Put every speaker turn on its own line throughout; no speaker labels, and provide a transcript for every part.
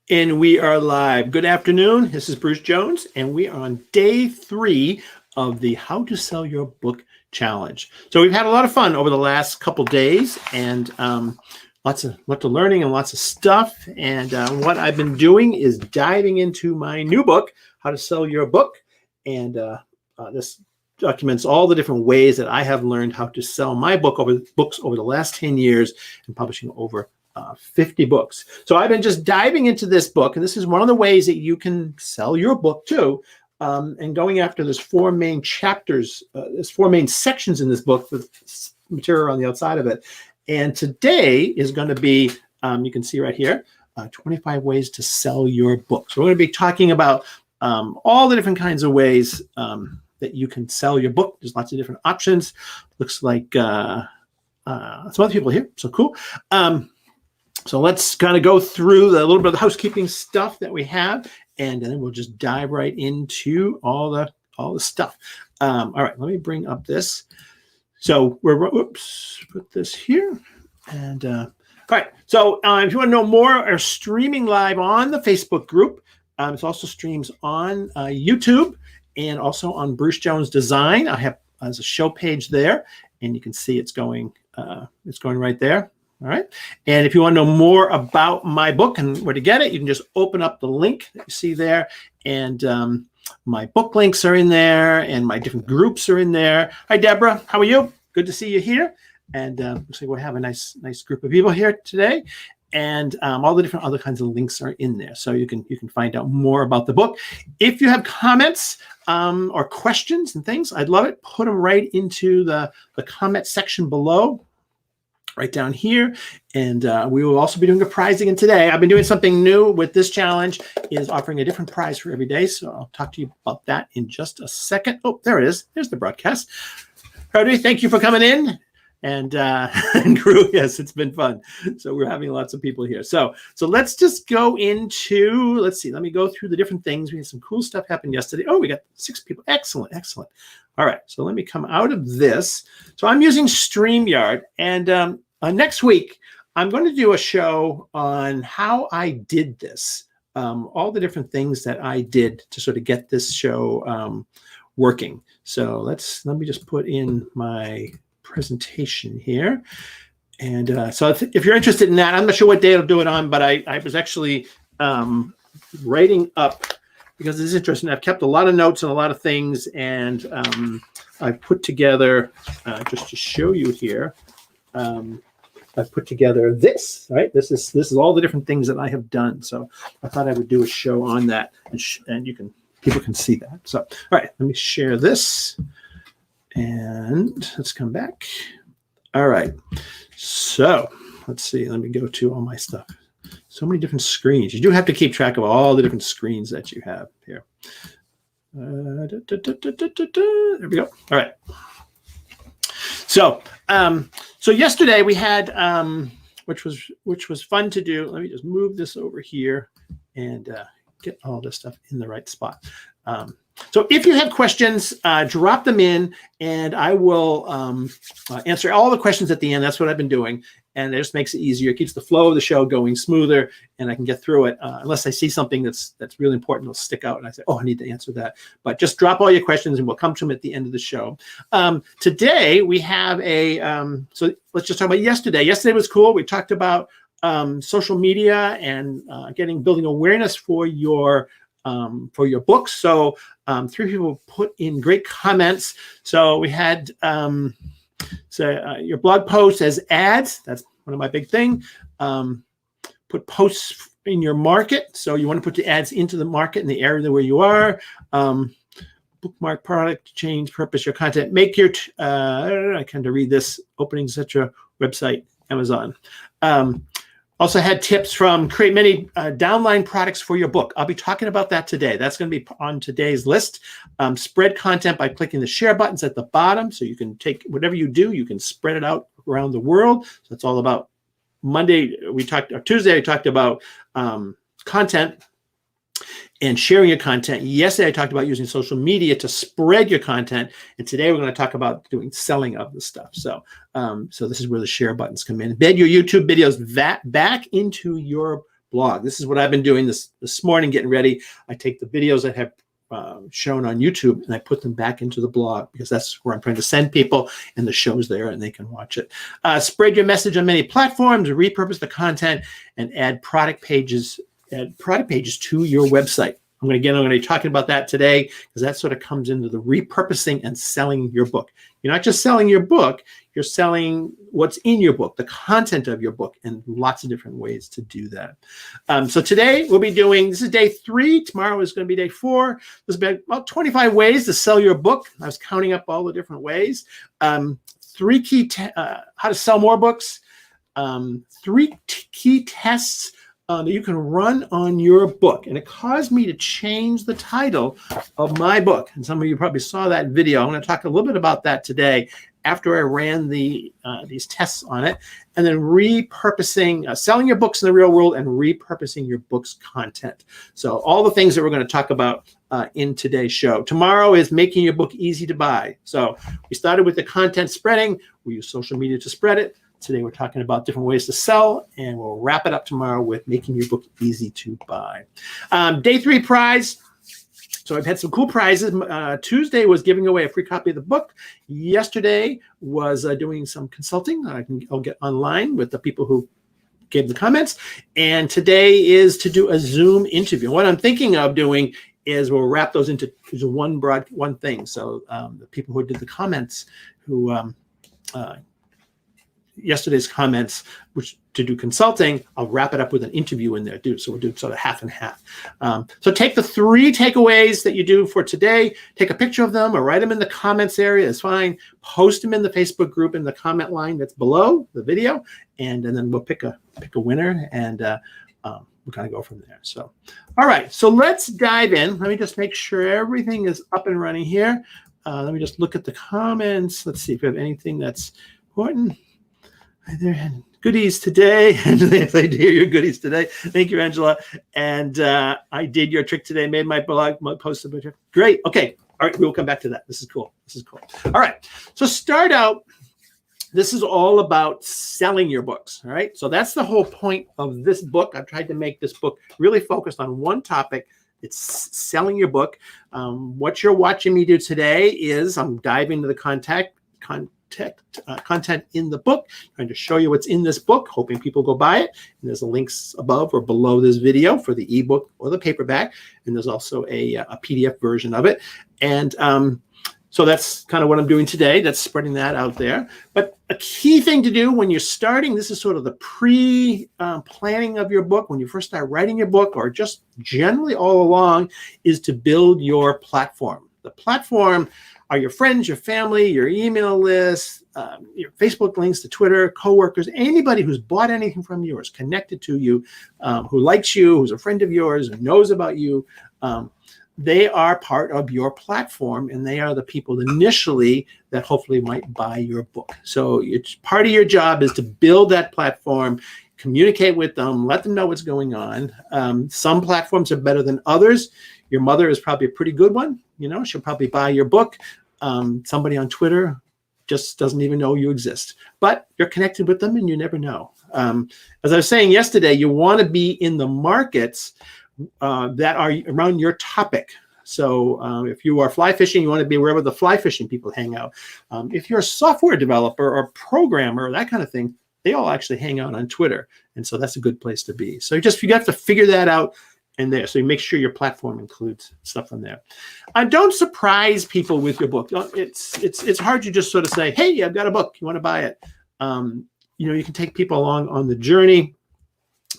And we are live. Good afternoon. This is Bruce Jones, and we are on day 3 of the How to Sell Your Book Challenge. So we've had a lot of fun over the last couple days, and lots of learning and lots of stuff. And what I've been doing is diving into my new book, How to Sell Your Book, and this documents all the different ways that I have learned how to sell my books over the last 10 years and publishing over 50 books. So I've been just diving into this book, and this is one of the ways that you can sell your book too. And going after there's 4 main chapters, there's 4 main sections in this book with material on the outside of it. And today is going to be, you can see right here, 25 ways to sell your book. So we're going to be talking about all the different kinds of ways that you can sell your book. There's lots of different options. Looks like some other people here, so cool. So let's kind of go through a little bit of the housekeeping stuff that we have, and then we'll just dive right into all the stuff. All right, let me bring up this. So put this here, and all right. So if you want to know more, we're streaming live on the Facebook group. It also streams on YouTube and also on Bruce Jones Design. I have as a show page there, and you can see it's going right there. All right. And if you want to know more about my book and where to get it, you can just open up the link that you see there. And my book links are in there, and my different groups are in there. Hi, Deborah. How are you? Good to see you here. And looks like we'll have a nice group of people here today. And all the different other kinds of links are in there, so you can find out more about the book. If you have comments or questions and things, I'd love it. Put them right into the comment section below, right down here. And we will also be doing a prize again today. I've been doing something new with this challenge, is offering a different prize for every day. So I'll talk to you about that in just a second. Oh, there it is. There's the broadcast. Howdy, thank you for coming in. And crew, yes, it's been fun. So we're having lots of people here. So let's just go into, let's see, let me go through the different things. We had some cool stuff happen yesterday. Oh, we got 6 people. Excellent, excellent. All right, so let me come out of this. So I'm using StreamYard, and next week, I'm going to do a show on how I did this, all the different things that I did to sort of get this show working. So let me just put in my presentation here. And so if you're interested in that, I'm not sure what day I'll do it on, but I was actually writing up, because it's interesting. I've kept a lot of notes and a lot of things, and I've put together, just to show you here, I've put together this, right? This is all the different things that I have done. So I thought I would do a show on that, and people can see that. So, all right, let me share this, and let's come back. All right, so let's see. Let me go to all my stuff. So many different screens. You do have to keep track of all the different screens that you have here. There we go. All right. So, so yesterday we had, which was fun to do. Let me just move this over here and get all this stuff in the right spot. So if you have questions, drop them in, and I will answer all the questions at the end. That's what I've been doing, and it just makes it easier. It keeps the flow of the show going smoother, and I can get through it. Unless I see something that's really important, it'll stick out, and I say, oh, I need to answer that. But just drop all your questions, and we'll come to them at the end of the show. Today, we have so let's just talk about yesterday. Yesterday was cool. We talked about social media and building awareness for your books. So 3 people put in great comments. So we had your blog post as ads. That's one of my big thing. Put posts in your market. So you want to put the ads into the market in the area where you are. Bookmark, product, change, purpose, your content. Make your, I kind of read this, opening, etc. website, Amazon. Also had tips from create many downline products for your book. I'll be talking about that today. That's going to be on today's list. Spread content by clicking the share buttons at the bottom. So you can take whatever you do, you can spread it out around the world. So that's all about Tuesday, we talked about content and sharing your content. Yesterday, I talked about using social media to spread your content. And today we're going to talk about doing selling of the stuff. So, so this is where the share buttons come in. Embed your YouTube videos back into your blog. This is what I've been doing this morning, getting ready. I take the videos that have shown on YouTube and I put them back into the blog because that's where I'm trying to send people, and the show's there and they can watch it. Spread your message on many platforms, repurpose the content, and add product pages to your website. I'm going to be talking about that today because that sort of comes into the repurposing and selling your book. You're not just selling your book, you're selling what's in your book, the content of your book, and lots of different ways to do that. So today we'll be doing, this is day 3. Tomorrow is going to be day 4. There's about 25 ways to sell your book. I was counting up all the different ways. 3 key, how to sell more books. 3 key tests that you can run on your book. And it caused me to change the title of my book. And some of you probably saw that video. I'm going to talk a little bit about that today after I ran these tests on it. And then repurposing, selling your books in the real world and repurposing your book's content. So all the things that we're going to talk about in today's show. Tomorrow is making your book easy to buy. So we started with the content spreading. We use social media to spread it. Today we're talking about different ways to sell, and we'll wrap it up tomorrow with making your book easy to buy. Day 3 prize. So I've had some cool prizes. Tuesday was giving away a free copy of the book. Yesterday was doing some consulting. I'll get online with the people who gave the comments. And today is to do a Zoom interview. What I'm thinking of doing is we'll wrap those into one thing. So the people who did the comments, who yesterday's comments, which to do consulting, I'll wrap it up with an interview in there too. So we'll do sort of half and half. So take the 3 takeaways that you do for today, take a picture of them or write them in the comments area. It's fine. Post them in the Facebook group in the comment line that's below the video. And then we'll pick a winner, and we'll kind of go from there. So, all right. So let's dive in. Let me just make sure everything is up and running here. Let me just look at the comments. Let's see if we have anything that's important. There goodies today. Yes, I did hear your goodies today. Thank you, Angela. And I did your trick today. Made my blog post a picture. Great. Okay. All right. We'll come back to that. This is cool. This is cool. All right. So start out. This is all about selling your books. All right. So that's the whole point of this book. I've tried to make this book really focused on one topic. It's selling your book. What you're watching me do today is I'm diving into the content in the book, trying to show you what's in this book, hoping people go buy it. And there's links above or below this video for the ebook or the paperback. And there's also a PDF version of it. And so that's kind of what I'm doing today. That's spreading that out there. But a key thing to do when you're starting, this is sort of the pre-planning of your book, when you first start writing your book, or just generally all along, is to build your platform. The platform are your friends, your family, your email list, your Facebook links to Twitter, coworkers, anybody who's bought anything from you or is connected to you, who likes you, who's a friend of yours, who knows about you. They are part of your platform, and they are the people initially that hopefully might buy your book. So it's part of your job is to build that platform, communicate with them, let them know what's going on. Some platforms are better than others. Your mother is probably a pretty good one. You know, she'll probably buy your book. Somebody on Twitter just doesn't even know you exist, but you're connected with them and you never know. As I was saying yesterday, you want to be in the markets that are around your topic. So if you are fly fishing, you want to be wherever the fly fishing people hang out. If you're a software developer or programmer, that kind of thing, they all actually hang out on Twitter. And so that's a good place to be. So you have to figure that out in there. So you make sure your platform includes stuff on there. Don't surprise people with your book. It's hard to just sort of say, hey, I've got a book. You want to buy it? You can take people along on the journey.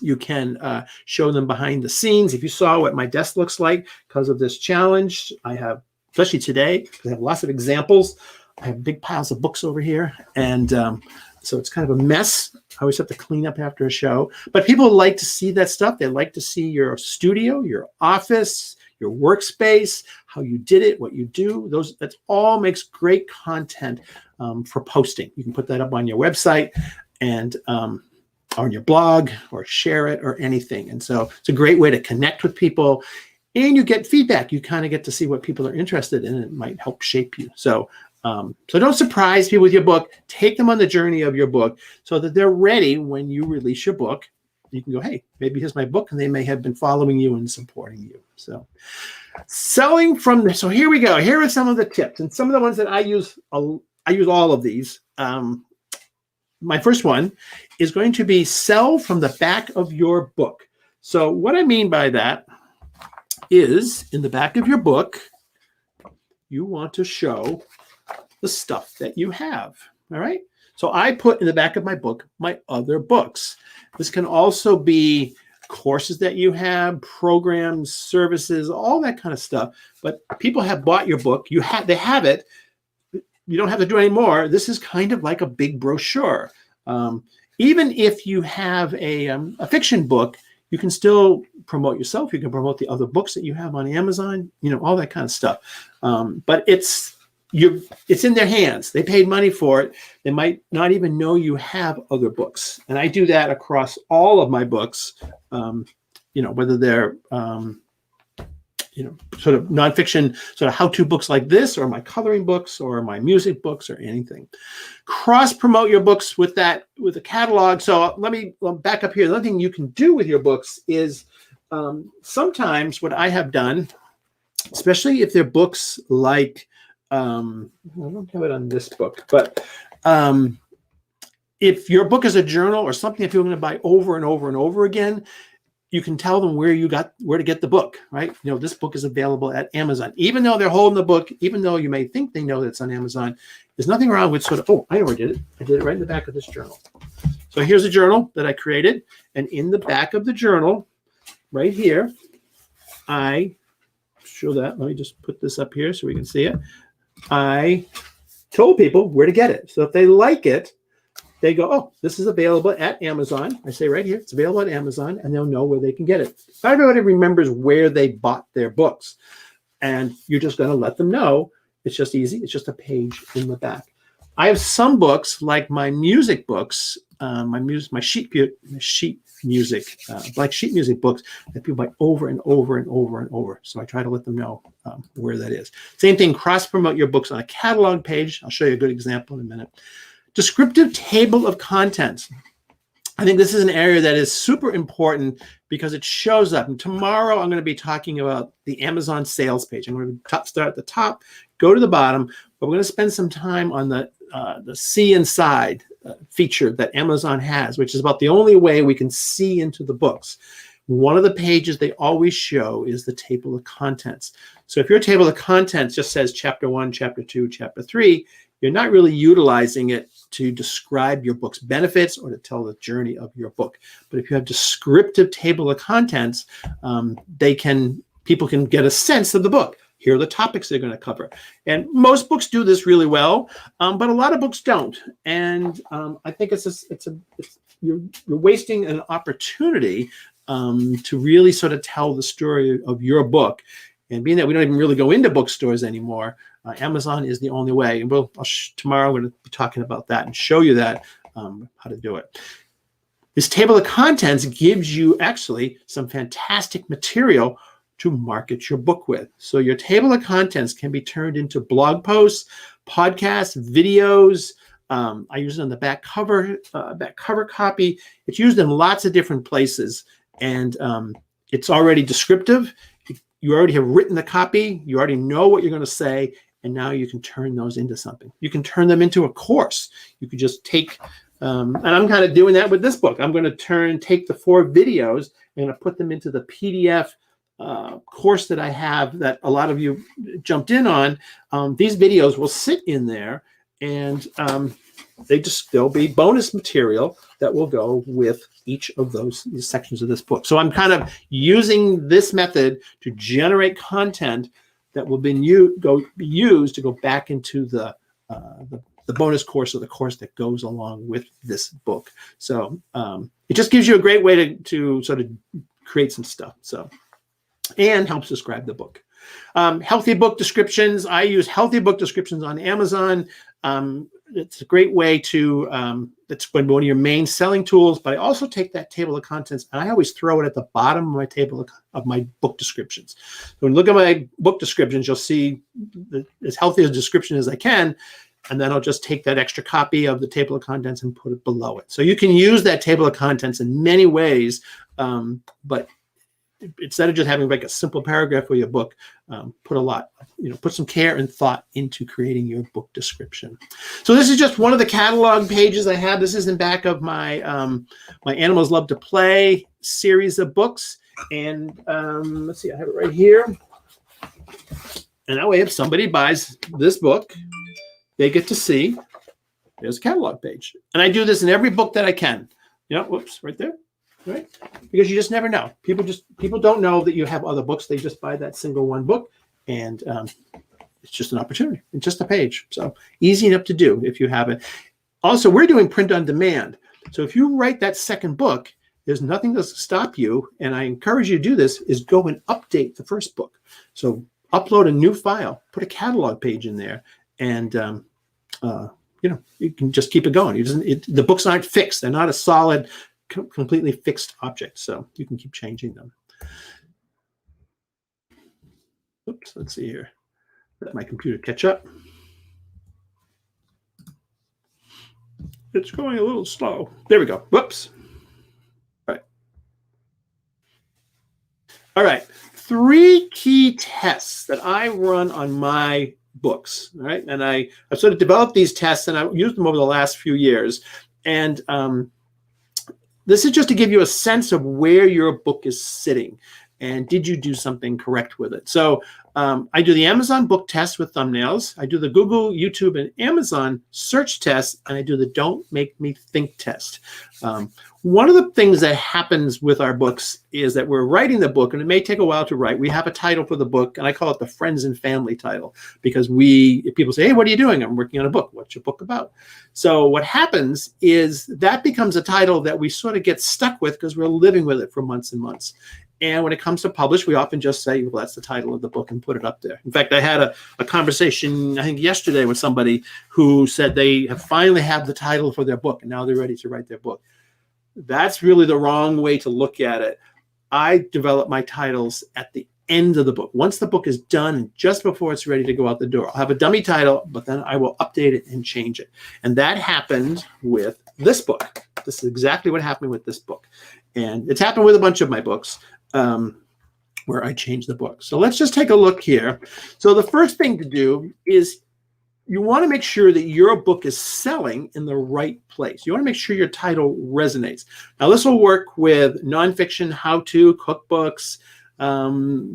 You can show them behind the scenes. If you saw what my desk looks like because of this challenge, I have, especially today, I have lots of examples. I have big piles of books over here. And so it's kind of a mess. I always have to clean up after a show. But people like to see that stuff. They like to see your studio, your office, your workspace, how you did it, what you do. That all makes great content for posting. You can put that up on your website and on your blog or share it or anything. And so it's a great way to connect with people. And you get feedback. You kind of get to see what people are interested in. It might help shape you. So don't surprise people with your book. Take them on the journey of your book so that they're ready when you release your book you can go, hey, maybe here's my book, and they may have been following you and supporting you. So selling from there. So here we go. Here are some of the tips, and some of the ones that I use. I use all of these. My first one is going to be sell from the back of your book. So what I mean by that is in the back of your book, you want to show the stuff that you have. All right. So I put in the back of my book my other books. This can also be courses that you have, programs, services, all that kind of stuff. But people have bought your book. They have it. You don't have to do any more. This is kind of like a big brochure. Even if you have a fiction book, you can still promote yourself. You can promote the other books that you have on Amazon, all that kind of stuff. But it's in their hands. They paid money for it. They might not even know you have other books. And I do that across all of my books, whether they're, sort of nonfiction, sort of how-to books like this, or my coloring books, or my music books, or anything. Cross-promote your books with a catalog. So let me back up here. Another thing you can do with your books is sometimes what I have done, especially if they're books like, I don't have it on this book, but if your book is a journal or something that people are going to buy over and over and over again, you can tell them where to get the book, right? This book is available at Amazon. Even though they're holding the book, even though you may think they know that it's on Amazon, there's nothing wrong with sort of, oh, I know where I did it. I did it right in the back of this journal. So here's a journal that I created. And in the back of the journal, right here, I show that. Let me just put this up here so we can see it. I told people where to get it. So if they like it, they go, oh, this is available at Amazon. I say right here, it's available at Amazon, and they'll know where they can get it. Everybody remembers where they bought their books, and you're just going to let them know. It's just easy. It's just a page in the back. I have some books, like my music books, my sheet music, like sheet music books that people buy over and over and over and over. So I try to let them know where that is. Same thing, cross-promote your books on a catalog page. I'll show you a good example in a minute. Descriptive table of contents. I think this is an area that is super important because it shows up. And tomorrow I'm going to be talking about the Amazon sales page. I'm going to start at the top, go to the bottom, but we're going to spend some time on the see inside feature that Amazon has, which is about the only way we can see into the books. One of the pages they always show is the table of contents. So if your table of contents just says chapter 1, chapter 2, chapter 3, you're not really utilizing it to describe your book's benefits or to tell the journey of your book. But if you have descriptive table of contents, people can get a sense of the book. Here are the topics they're going to cover. And most books do this really well, but a lot of books don't. And I think you're wasting an opportunity to really sort of tell the story of your book. And being that we don't even really go into bookstores anymore, Amazon is the only way. And tomorrow I'm going to be talking about that and show you that, how to do it. This table of contents gives you actually some fantastic material to market your book with. So your table of contents can be turned into blog posts, podcasts, videos. I use it on the back cover copy. It's used in lots of different places, and it's already descriptive. You already have written the copy. You already know what you're going to say, and now you can turn those into something. You can turn them into a course. You could just take, and I'm kind of doing that with this book. I'm going to take the 4 videos and I'm going to put them into the PDF course that I have that a lot of you jumped in on. These videos will sit in there, and there'll be bonus material that will go with each of these sections of this book. So I'm kind of using this method to generate content that will be used to go back into the bonus course or the course that goes along with this book. So it just gives you a great way to sort of create some stuff. So, and helps describe the book. Healthy book descriptions. I use healthy book descriptions on Amazon. It's a great way to, it's one of your main selling tools, but I also take that table of contents and I always throw it at the bottom of my table of my book descriptions. So when you look at my book descriptions, you'll see as healthy a description as I can. and then I'll just take that extra copy of the table of contents and put it below it. So you can use that table of contents in many ways, but instead of just having like a simple paragraph for your book, put some care and thought into creating your book description. So this is just one of the catalog pages I have. This is in back of my my Animals Love to Play series of books. And let's see, I have it right here. And that way, if somebody buys this book, they get to see there's a catalog page. And I do this in every book that I can. Whoops, right there. Right? Because you just never know. People don't know that you have other books. They just buy that single one book, and it's just an opportunity. It's just a page. So easy enough to do if you have it. Also, we're doing print on demand. So if you write that second book, there's nothing to stop you. And I encourage you to do this, is go and update the first book. So upload a new file, put a catalog page in there, and you can just keep it going. The books aren't fixed. They're not a solid, completely fixed object, so you can keep changing them. Oops, let's see here. Let my computer catch up. It's going a little slow. There we go. Whoops. All right. 3 key tests that I run on my books. All right, and I've sort of developed these tests, and I've used them over the last few years. And this is just to give you a sense of where your book is sitting and did you do something correct with it. So I do the Amazon book test with thumbnails. I do the Google, YouTube, and Amazon search test, and I do the Don't Make Me Think test. One of the things that happens with our books is that we're writing the book, and it may take a while to write. We have a title for the book, and I call it the friends and family title, because if people say, hey, what are you doing? I'm working on a book. What's your book about? So what happens is that becomes a title that we sort of get stuck with because we're living with it for months and months. And when it comes to publish, we often just say, well, that's the title of the book, and put it up there. In fact, I had a conversation, I think yesterday, with somebody who said they have finally have the title for their book, and now they're ready to write their book. That's really the wrong way to look at it. I develop my titles at the end of the book. Once the book is done, and just before it's ready to go out the door, I'll have a dummy title, but then I will update it and change it. And that happened with this book. This is exactly what happened with this book. And it's happened with a bunch of my books where I changed the book. So let's just take a look here. So the first thing to do is you want to make sure that your book is selling in the right place. You want to make sure your title resonates. Now, this will work with nonfiction, how-to, cookbooks,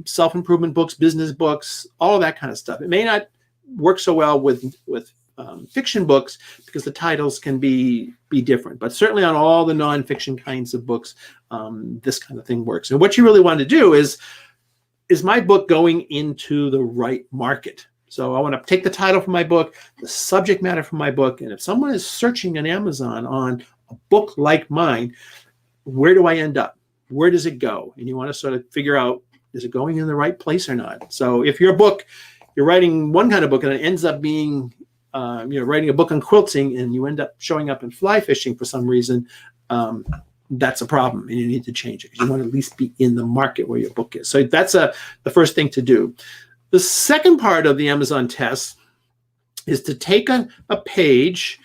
self-improvement books, business books, all of that kind of stuff. It may not work so well with fiction books because the titles can be different. But certainly on all the nonfiction kinds of books, this kind of thing works. And what you really want to do is my book going into the right market? So I want to take the title from my book, the subject matter from my book, and if someone is searching on Amazon on a book like mine, where do I end up? Where does it go? And you want to sort of figure out, is it going in the right place or not? So if your book, you're writing one kind of book and it ends up being, writing a book on quilting, and you end up showing up in fly fishing for some reason, that's a problem, and you need to change it because you want to at least be in the market where your book is. So that's the first thing to do. The second part of the Amazon test is to take a page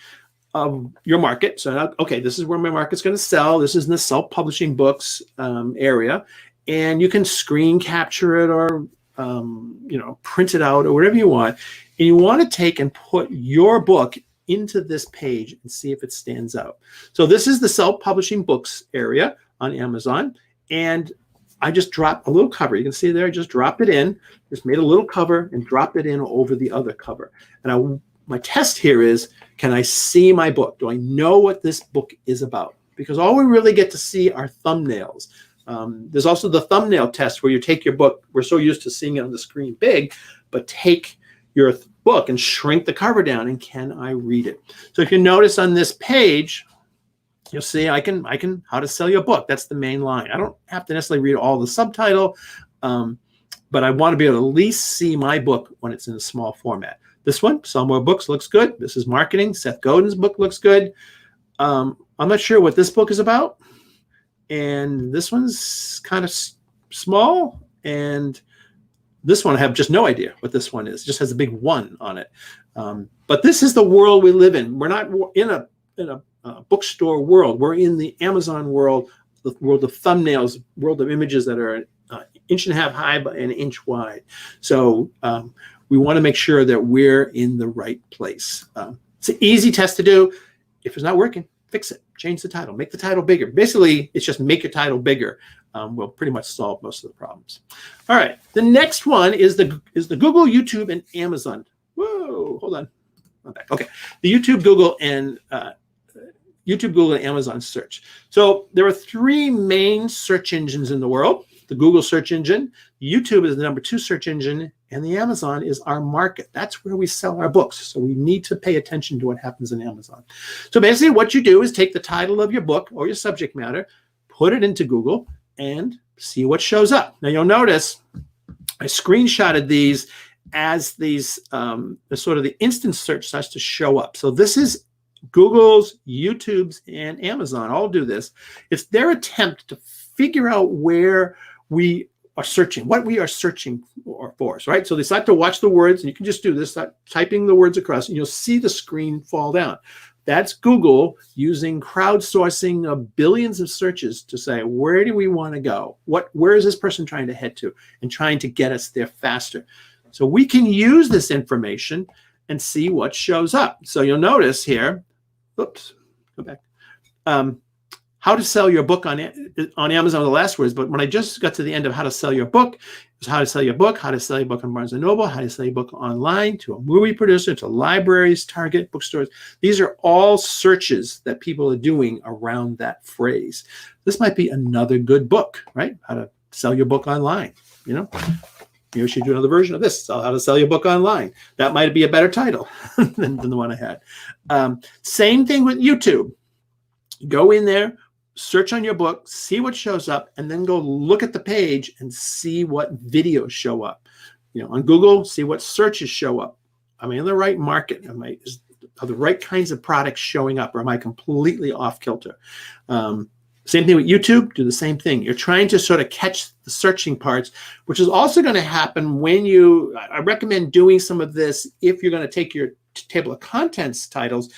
of your market. So, okay, this is where my market's going to sell. This is in the self-publishing books area. And you can screen capture it or, print it out or whatever you want. And you want to take and put your book into this page and see if it stands out. So this is the self-publishing books area on Amazon. And I just dropped a little cover. You can see there, I just dropped it in, just made a little cover and dropped it in over the other cover. And my test here is, can I see my book? Do I know what this book is about? Because all we really get to see are thumbnails. There's also the thumbnail test where you take your book. We're so used to seeing it on the screen big, but take your book and shrink the cover down, and can I read it? So if you notice on this page, you'll see I can how to sell your book. That's the main line. I don't have to necessarily read all the subtitle, but I want to be able to at least see my book when it's in a small format. This one, Sell More Books, looks good. This is marketing. Seth Godin's book looks good. I'm not sure what this book is about. And this one's kind of small, and This one I have just no idea what this one is. It just has a big 1 on it. But this is the world we live in. We're not in a bookstore world. We're in the Amazon world, the world of thumbnails, world of images that are an inch and a half high by an inch wide. So we want to make sure that we're in the right place. It's an easy test to do. If it's not working, fix it. Change the title. Make the title bigger. Basically, it's just make your title bigger. We'll pretty much solve most of the problems. All right. The next one is the Google, YouTube, and Amazon. Whoa, hold on. I'm back. Okay. The YouTube, Google, and Amazon search. So there are 3 main search engines in the world. The Google search engine, YouTube is the number 2 search engine, and the Amazon is our market. That's where we sell our books. So we need to pay attention to what happens in Amazon. So basically what you do is take the title of your book or your subject matter, put it into Google, and see what shows up. Now you'll notice I screenshotted these as these sort of the instant search starts to show up. So this is Google's, YouTube's, and Amazon all do this. It's their attempt to figure out where we are searching, what we are searching for, right? So they start to watch the words, and you can just do this, start typing the words across, and you'll see the screen fall down. That's Google using crowdsourcing of billions of searches to say, where do we want to go? Where is this person trying to head to? And trying to get us there faster. So we can use this information and see what shows up. So you'll notice here, oops, go back. How to sell your book on Amazon, the last words, but when I just got to the end of how to sell your book, it was how to sell your book, how to sell your book on Barnes & Noble, how to sell your book online, to a movie producer, to libraries, Target, bookstores. These are all searches that people are doing around that phrase. This might be another good book, right? How to sell your book online, you know? Maybe we should do another version of this, how to sell your book online. That might be a better title than the one I had. Same thing with YouTube. Go in there, search on your book, see what shows up, and then go look at the page and see what videos show up. You know, on Google, see what searches show up. Am I in the right market? Are the right kinds of products showing up, or am I completely off kilter? Same thing with YouTube, do the same thing. You're trying to sort of catch the searching parts, which is also going to happen when I recommend doing some of this if you're going to take your table of contents titles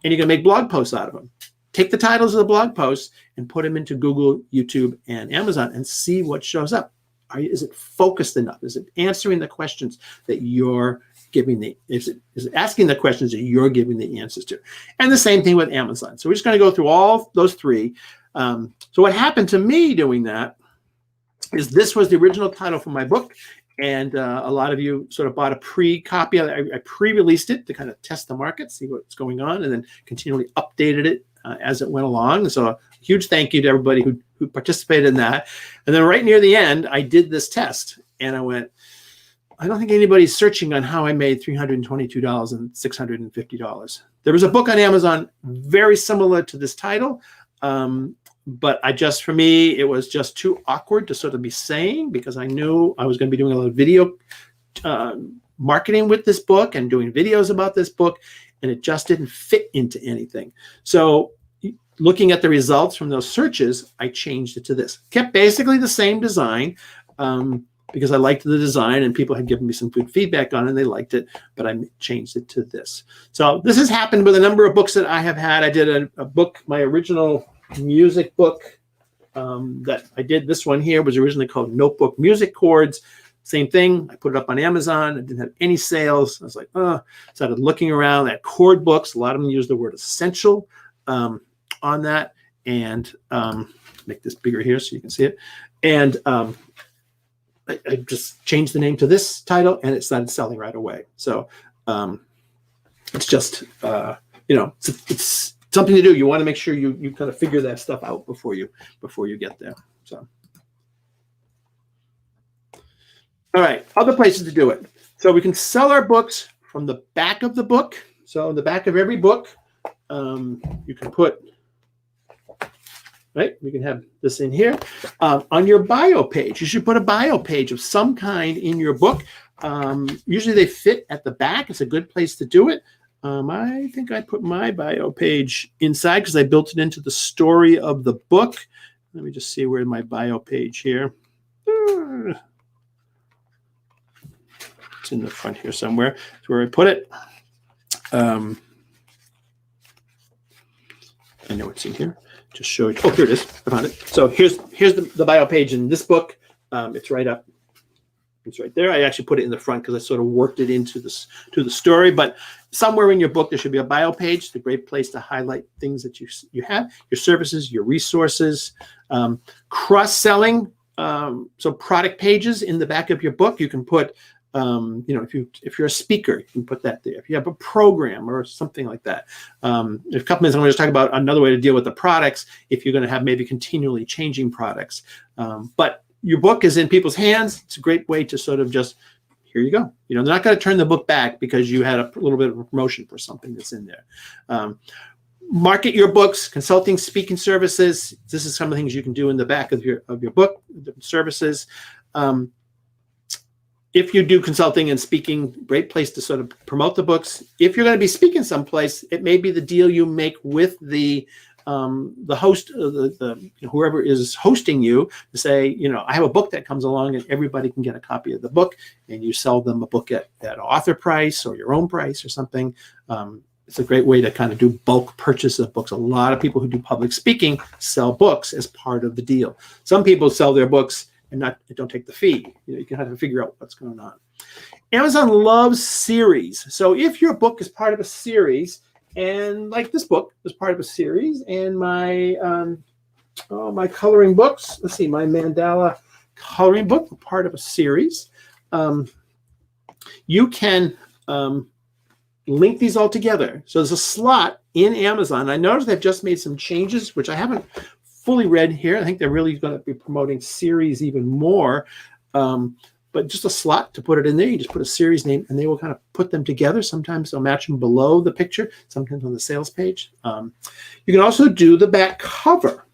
and you're going to make blog posts out of them. Take the titles of the blog posts and put them into Google, YouTube, and Amazon and see what shows up. Is it focused enough? Is it answering the questions that you're giving is it asking the questions that you're giving the answers to? And the same thing with Amazon. So we're just going to go through all those 3. So what happened to me doing that is this was the original title for my book. And a lot of you sort of bought a pre-copy. I pre-released it to kind of test the market, see what's going on, and then continually updated it as it went along. So a huge thank you to everybody who participated in that. And then right near the end, I did this test. And I went, I don't think anybody's searching on how I made $322 and $650. There was a book on Amazon very similar to this title. But for me, it was just too awkward to sort of be saying, because I knew I was going to be doing a lot of video marketing with this book and doing videos about this book, and it just didn't fit into anything. So looking at the results from those searches, I changed it to this. Kept basically the same design because I liked the design and people had given me some good feedback on it and they liked it, but I changed it to this. So this has happened with a number of books that I have had. I did a book, my original music book that I did. This one here was originally called Notebook Music Chords. Same thing. I put it up on Amazon. I didn't have any sales. I was like, started looking around at chord books. A lot of them use the word essential on that. And make this bigger here so you can see it. And I just changed the name to this title and it started selling right away. So it's just, it's something to do. You want to make sure you kind of figure that stuff out before you get there. So, all right, other places to do it. So we can sell our books from the back of the book. So in the back of every book, you can put, right? We can have this in here. On your bio page, you should put a bio page of some kind in your book. Usually they fit at the back. It's a good place to do it. I think I put my bio page inside because I built it into the story of the book. Let me just see where my bio page here. in the front here somewhere. That's where I put it. I know it's in here. Just show you. Oh, here it is. I found it. So here's the bio page in this book. It's right up. It's right there. I actually put it in the front because I sort of worked it into the story. But somewhere in your book, there should be a bio page. It's a great place to highlight things that you have, your services, your resources, cross-selling. So product pages in the back of your book, you can put, if you're a speaker, you can put that there. If you have a program or something like that. In a couple minutes, I'm going to talk about another way to deal with the products if you're going to have maybe continually changing products. But your book is in people's hands. It's a great way to sort of just, here you go. They're not going to turn the book back because you had a little bit of a promotion for something that's in there. Market your books, consulting, speaking services. This is some of the things you can do in the back of your book, different services. If you do consulting and speaking, great place to sort of promote the books. If you're going to be speaking someplace, it may be the deal you make with the host, whoever is hosting you, to say, I have a book that comes along and everybody can get a copy of the book, and you sell them a book at author price or your own price or something. It's a great way to kind of do bulk purchase of books. A lot of people who do public speaking sell books as part of the deal. Some people sell their books and don't take the fee. You can have to figure out what's going on. Amazon loves series. So if your book is part of a series, and like this book was part of a series, and my my coloring books, let's see, my mandala coloring book were part of a series. You can link these all together. So there's a slot in Amazon. I noticed they've just made some changes, which I haven't fully read here. I think they're really going to be promoting series even more. But just a slot to put it in there. You just put a series name, and they will kind of put them together. Sometimes they'll match them below the picture, sometimes on the sales page. You can also do the back cover,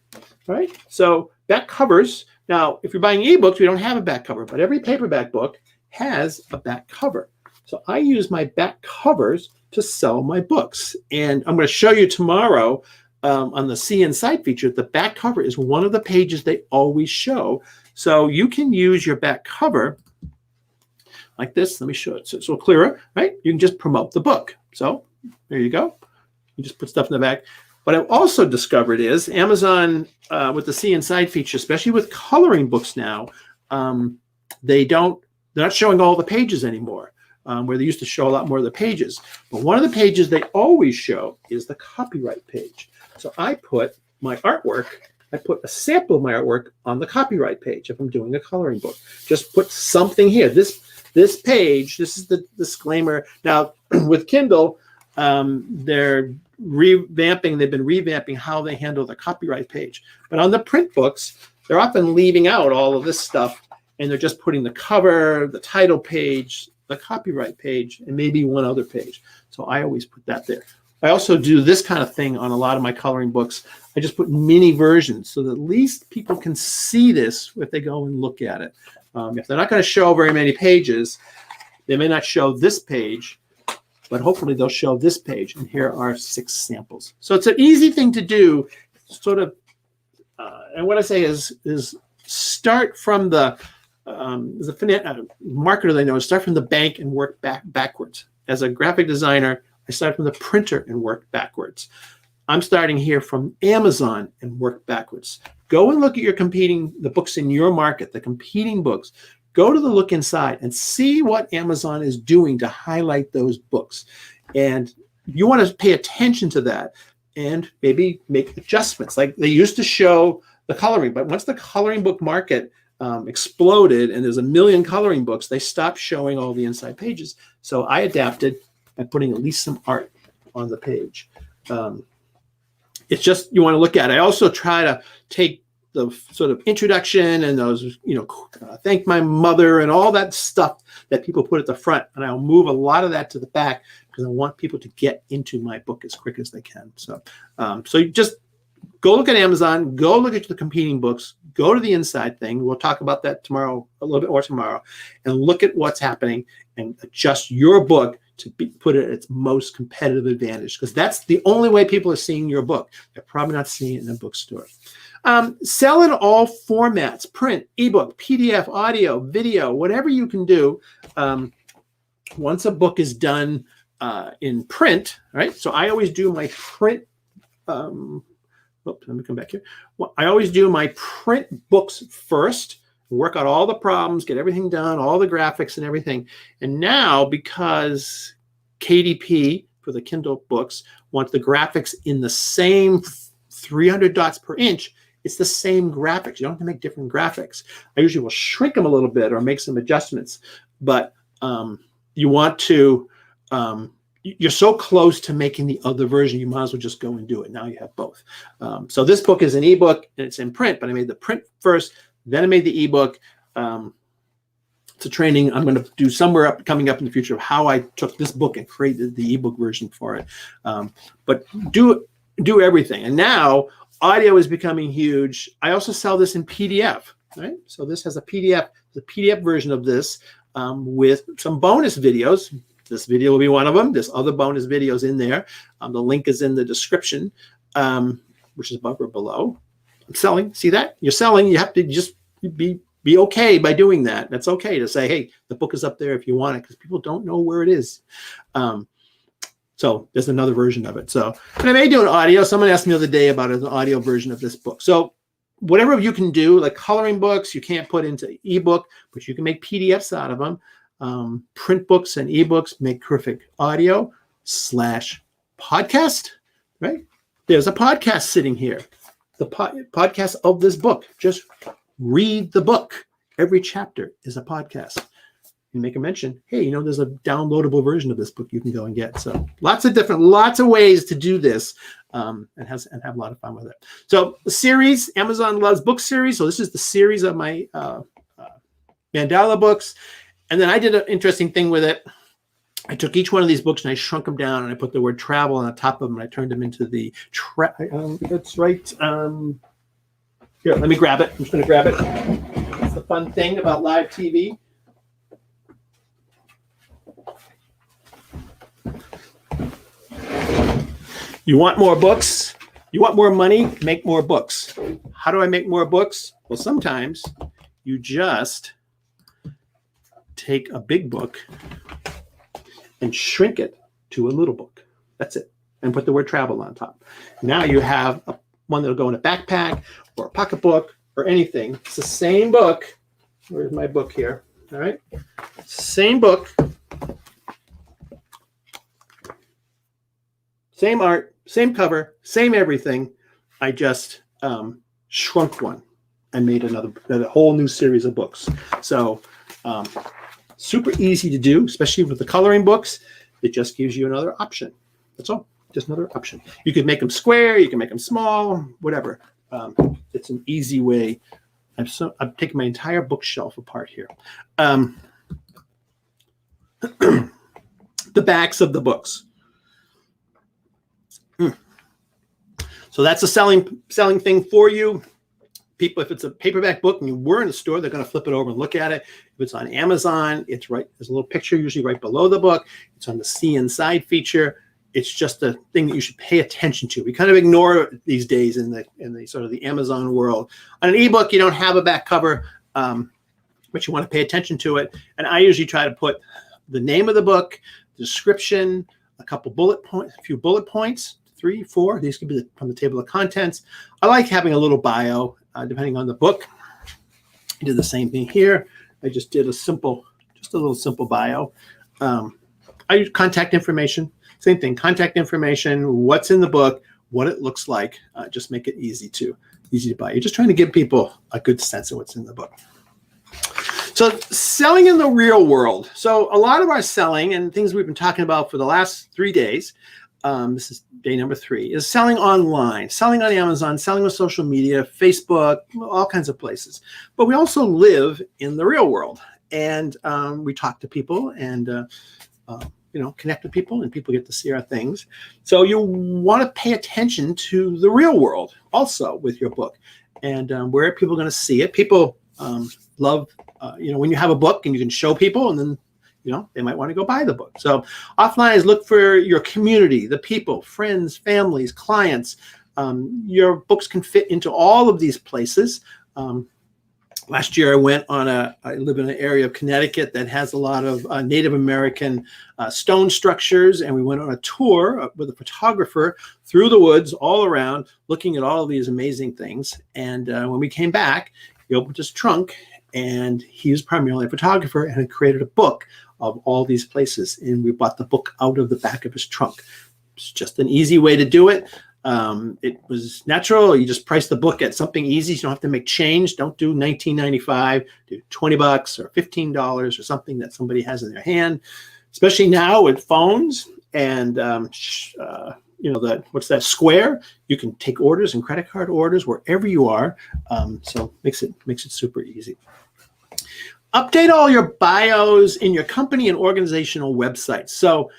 right? So back covers. Now, if you're buying ebooks, we don't have a back cover, but every paperback book has a back cover. So I use my back covers to sell my books. And I'm going to show you tomorrow on the See Inside feature, the back cover is one of the pages they always show. So you can use your back cover like this. Let me show it so it's a little clearer, right? You can just promote the book. So there you go. You just put stuff in the back. What I've also discovered is Amazon, with the See Inside feature, especially with coloring books now, they're not showing all the pages anymore, where they used to show a lot more of the pages. But one of the pages they always show is the copyright page. So I put my artwork, I put a sample of my artwork on the copyright page if I'm doing a coloring book. Just put something here. This page, this is the disclaimer. Now, with Kindle, they've been revamping how they handle the copyright page. But on the print books, they're often leaving out all of this stuff, and they're just putting the cover, the title page, the copyright page, and maybe one other page. So I always put that there. I also do this kind of thing on a lot of my coloring books. I just put mini versions so that at least people can see this if they go and look at it. If they're not going to show very many pages, they may not show this page, but hopefully they'll show this page. And here are 6 samples. So it's an easy thing to do, sort of. And what I say is start from the, as a marketer, they know, start from the bank and work backwards. As a graphic designer, I start from the printer and work backwards. I'm starting here from Amazon and work backwards. Go and look at the books in your market, the competing books. Go to the look inside and see what Amazon is doing to highlight those books. And you want to pay attention to that and maybe make adjustments. Like they used to show the coloring, but once the coloring book market exploded and there's a million coloring books, they stopped showing all the inside pages. So I adapted by putting at least some art on the page. It's just, you want to look at it. I also try to take the sort of introduction and those, thank my mother and all that stuff that people put at the front. And I'll move a lot of that to the back because I want people to get into my book as quick as they can. So, so you just go look at Amazon, go look at the competing books, go to the inside thing. We'll talk about that tomorrow, a little bit more tomorrow, and look at what's happening and adjust your book to put it at its most competitive advantage, because that's the only way people are seeing your book. They're probably not seeing it in a bookstore. Sell in all formats: print, ebook, PDF, audio, video, whatever you can do. once a book is done in print, right? So I always do my print. Let me come back here. Well, I always do my print books first, work out all the problems, get everything done, all the graphics and everything. And now, because KDP for the Kindle books wants the graphics in the same 300 dots per inch, it's the same graphics. You don't have to make different graphics. I usually will shrink them a little bit or make some adjustments, but you want to, you're so close to making the other version, you might as well just go and do it. Now you have both. So this book is an ebook and it's in print, but I made the print first, then I made the ebook. It's a training I'm going to do somewhere coming up in the future of how I took this book and created the ebook version for it. But do everything. And now audio is becoming huge. I also sell this in PDF, right? So this has a PDF, the PDF version of this with some bonus videos. This video will be one of them. There's other bonus videos in there. The link is in the description, which is above or below. I'm selling. See that? You're selling. You have to just be okay by doing that. That's okay to say, hey, the book is up there if you want it, because people don't know where it is. So there's another version of it. So, and I may do an audio. Someone asked me the other day about an audio version of this book. So whatever you can do, like coloring books, you can't put into ebook, but you can make PDFs out of them. Print books and ebooks make terrific audio / podcast, right? There's a podcast sitting here. The podcast of this book. Just read the book. Every chapter is a podcast. You make a mention, hey, you know, there's a downloadable version of this book you can go and get. So lots of ways to do this and have a lot of fun with it. So the series, Amazon Loves Book series. So this is the series of my mandala books. And then I did an interesting thing with it. I took each one of these books and I shrunk them down and I put the word travel on the top of them and I turned them into the, that's right. Here, let me grab it. I'm just going to grab it. That's the fun thing about live TV. You want more books? You want more money? Make more books. How do I make more books? Well, sometimes you just take a big book and shrink it to a little book. That's it. And put the word travel on top. Now you have one that'll go in a backpack or a pocketbook or anything. It's the same book. Where's my book here? All right. Same book. Same art, same cover, same everything. I just shrunk one and made a whole new series of books. So super easy to do, especially with the coloring books. It just gives you another option. That's all, just another option. You can make them square, you can make them small, whatever. It's an easy way. I've taken my entire bookshelf apart here. The backs of the books. So that's a selling thing for you. People, if it's a paperback book and you were in a store, they're going to flip it over and look at it. If it's on Amazon, it's right. There's a little picture usually right below the book. It's on the See Inside feature. It's just a thing that you should pay attention to. We kind of ignore it these days in the sort of the Amazon world. On an ebook, you don't have a back cover, but you want to pay attention to it. And I usually try to put the name of the book, the description, a couple bullet points, a few bullet points. 3, 4. These could be from the table of contents. I like having a little bio, depending on the book. I did the same thing here. I just did just a little simple bio. I use contact information. Same thing, contact information, what's in the book, what it looks like. Just make it easy to buy. You're just trying to give people a good sense of what's in the book. So selling in the real world. So a lot of our selling and things we've been talking about for the last 3 days, this is day number 3, is selling online, selling on Amazon, selling with social media, Facebook, all kinds of places. But we also live in the real world, and we talk to people and connect with people, and people get to see our things. So you want to pay attention to the real world also with your book, and where are people going to see it? People love, when you have a book and you can show people, and then they might want to go buy the book. So offline is look for your community, the people, friends, families, clients. Your books can fit into all of these places. Last year, I live in an area of Connecticut that has a lot of Native American stone structures, and we went on a tour with a photographer through the woods all around, looking at all of these amazing things. And when we came back, he opened his trunk, and he was primarily a photographer and had created a book of all these places. And we bought the book out of the back of his trunk. It's just an easy way to do it. It was natural. You just price the book at something easy. You don't have to make change. Don't do $19.95, do $20 or $15 or something that somebody has in their hand, especially now with phones and, what's that, Square? You can take orders and credit card orders wherever you are. So makes it super easy. Update all your bios in your company and organizational websites. So,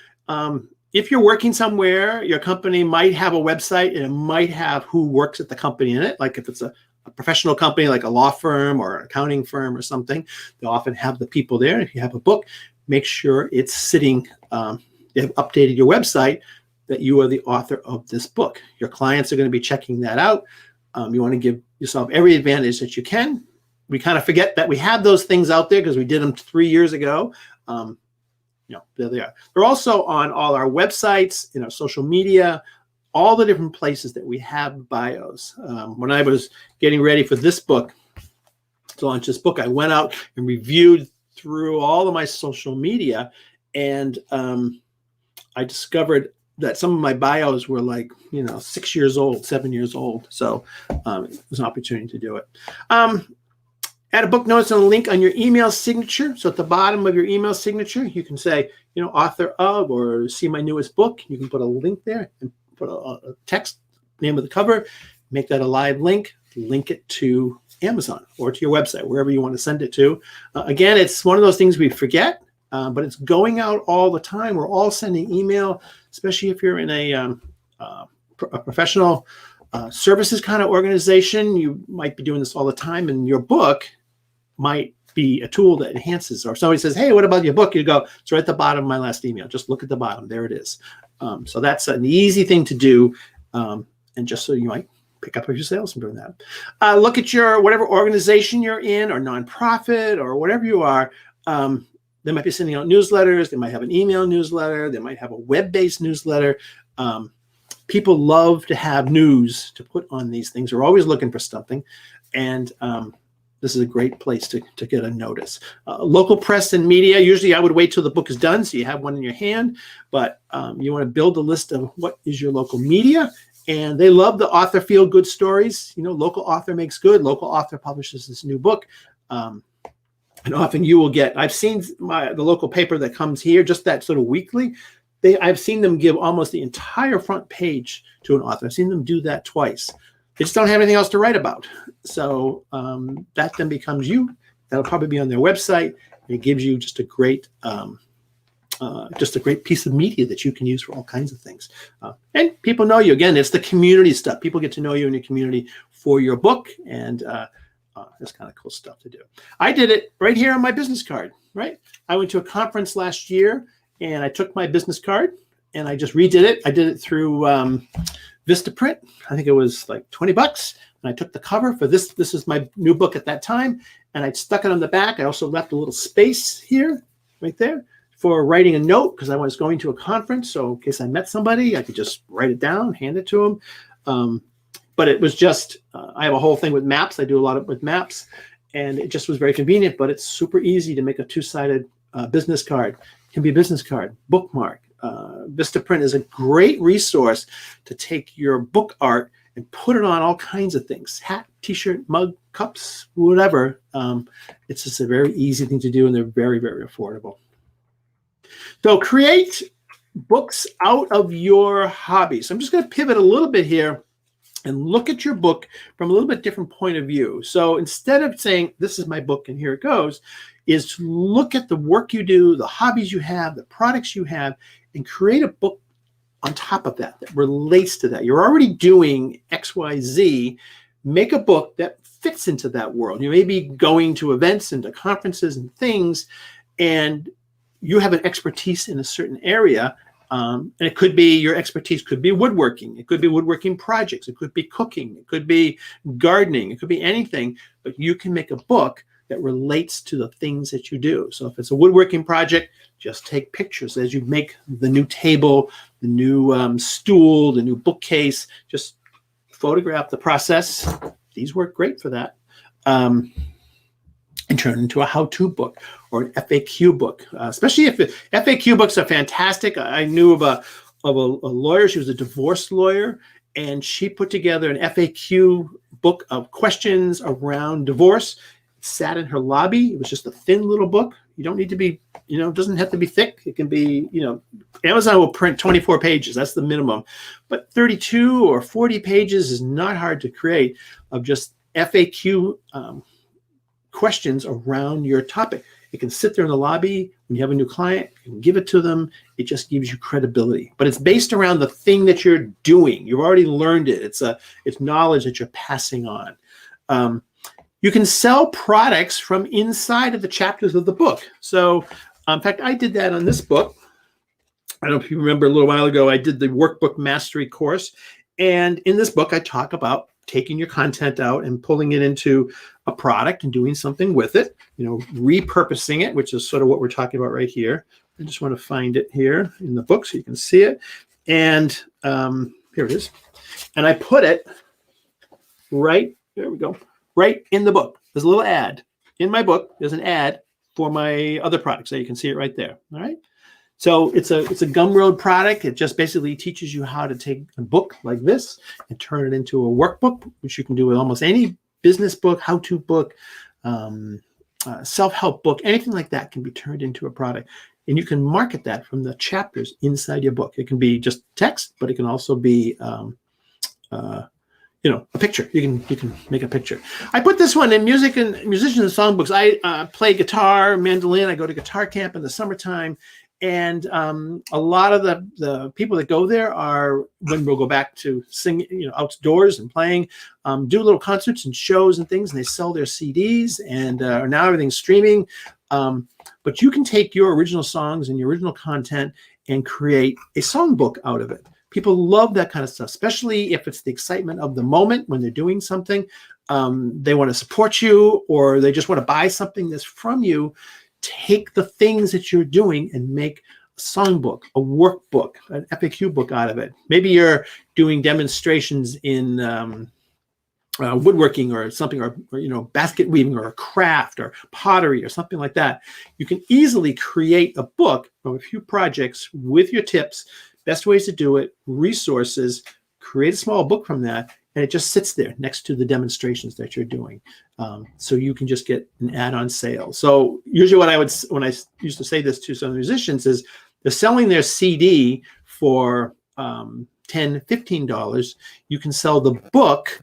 if you're working somewhere, your company might have a website and it might have who works at the company in it. Like if it's a professional company, like a law firm or an accounting firm or something, they'll often have the people there. If you have a book, make sure it's sitting, they've updated your website that you are the author of this book. Your clients are going to be checking that out. You want to give yourself every advantage that you can. We kind of forget that we have those things out there because we did them 3 years ago. There they are. They're also on all our websites, in our social media, all the different places that we have bios. When I was getting ready for this book, to launch this book, I went out and reviewed through all of my social media, and I discovered that some of my bios were like, 6 years old, 7 years old. So it was an opportunity to do it. Add a book notice and a link on your email signature. So at the bottom of your email signature, you can say, author of, or see my newest book. You can put a link there and put a text, name of the cover, make that a live link it to Amazon or to your website, wherever you want to send it to. Again, it's one of those things we forget, but it's going out all the time. We're all sending email, especially if you're in a professional services kind of organization. You might be doing this all the time, and your book might be a tool that enhances, or somebody says, hey, what about your book? You go, it's right at the bottom of my last email. Just look at the bottom. There it is. So that's an easy thing to do. And just so you might pick up your sales from doing that. Look at your, whatever organization you're in or nonprofit or whatever you are. They might be sending out newsletters. They might have an email newsletter. They might have a web-based newsletter. People love to have news to put on these things. They're always looking for something. And this is a great place to get a notice. Local press and media, usually I would wait till the book is done so you have one in your hand, but you want to build a list of what is your local media, and they love the author feel-good stories. Local author makes good. Local author publishes this new book. And often you will get, I've seen the local paper that comes here, just that sort of weekly, I've seen them give almost the entire front page to an author. I've seen them do that twice. They just don't have anything else to write about. So that then becomes you. That'll probably be on their website. And it gives you just a great piece of media that you can use for all kinds of things. And people know you. Again, it's the community stuff. People get to know you in your community for your book. And that's kind of cool stuff to do. I did it right here on my business card, right? I went to a conference last year, and I took my business card, and I just redid it. I did it through Vistaprint. I think it was like $20. And I took the cover for this. This is my new book at that time. And I stuck it on the back. I also left a little space here, right there, for writing a note because I was going to a conference. So in case I met somebody, I could just write it down, hand it to them. But it was just, I have a whole thing with maps. I do a lot with maps. And it just was very convenient. But it's super easy to make a two-sided business card. It can be a business card, bookmark. Vistaprint is a great resource to take your book art and put it on all kinds of things, hat, t-shirt, mug, cups, whatever. It's just a very easy thing to do, and they're very, very affordable. So create books out of your hobby. So I'm just going to pivot a little bit here and look at your book from a little bit different point of view. So instead of saying, this is my book and here it goes, is to look at the work you do, the hobbies you have, the products you have, and create a book on top of that relates to that. You're already doing X, Y, Z. Make a book that fits into that world. You may be going to events and to conferences and things, and you have an expertise in a certain area. And it could be your expertise, could be woodworking. It could be woodworking projects. It could be cooking. It could be gardening. It could be anything, but you can make a book that relates to the things that you do. So if it's a woodworking project, just take pictures as you make the new table, the new stool, the new bookcase. Just photograph the process. These work great for that. And turn it into a how-to book or an FAQ book, especially if FAQ books are fantastic. I knew of a lawyer. She was a divorce lawyer, and she put together an FAQ book of questions around divorce. It sat in her lobby. It was just a thin little book. You don't need to be, it doesn't have to be thick. It can be, Amazon will print 24 pages. That's the minimum. But 32 or 40 pages is not hard to create of just FAQ questions around your topic. It can sit there in the lobby when you have a new client, you can give it to them. It just gives you credibility. But it's based around the thing that you're doing. You've already learned it. It's knowledge that you're passing on. You can sell products from inside of the chapters of the book. So, in fact, I did that on this book. I don't know if you remember a little while ago, I did the Workbook Mastery course. And in this book, I talk about taking your content out and pulling it into a product and doing something with it, repurposing it, which is sort of what we're talking about right here. I just want to find it here in the book so you can see it. And here it is. And I put it right, there we go, right in the book. There's a little ad. In my book, there's an ad for my other products. So you can see it right there. All right. So it's a Gumroad product. It just basically teaches you how to take a book like this and turn it into a workbook, which you can do with almost any business book, how-to book, self-help book, anything like that can be turned into a product. And you can market that from the chapters inside your book. It can be just text, but it can also be a picture. You can make a picture. I put this one in music and musicians and songbooks. I play guitar, mandolin. I go to guitar camp in the summertime. And a lot of the people that go there are, when we'll go back to sing, outdoors and playing, do little concerts and shows and things, and they sell their CDs, and now everything's streaming. But you can take your original songs and your original content and create a songbook out of it. People love that kind of stuff, especially if it's the excitement of the moment when they're doing something. They want to support you, or they just want to buy something that's from you. Take the things that you're doing and make a songbook, a workbook, an FAQ book out of it. Maybe you're doing demonstrations in woodworking or something, or basket weaving or a craft or pottery or something like that. You can easily create a book from a few projects with your tips, best ways to do it, resources, create a small book from that, and it just sits there next to the demonstrations that you're doing. So you can just get an add-on sale. So usually when I used to say this to some musicians is they're selling their CD for $10, $15. You can sell the book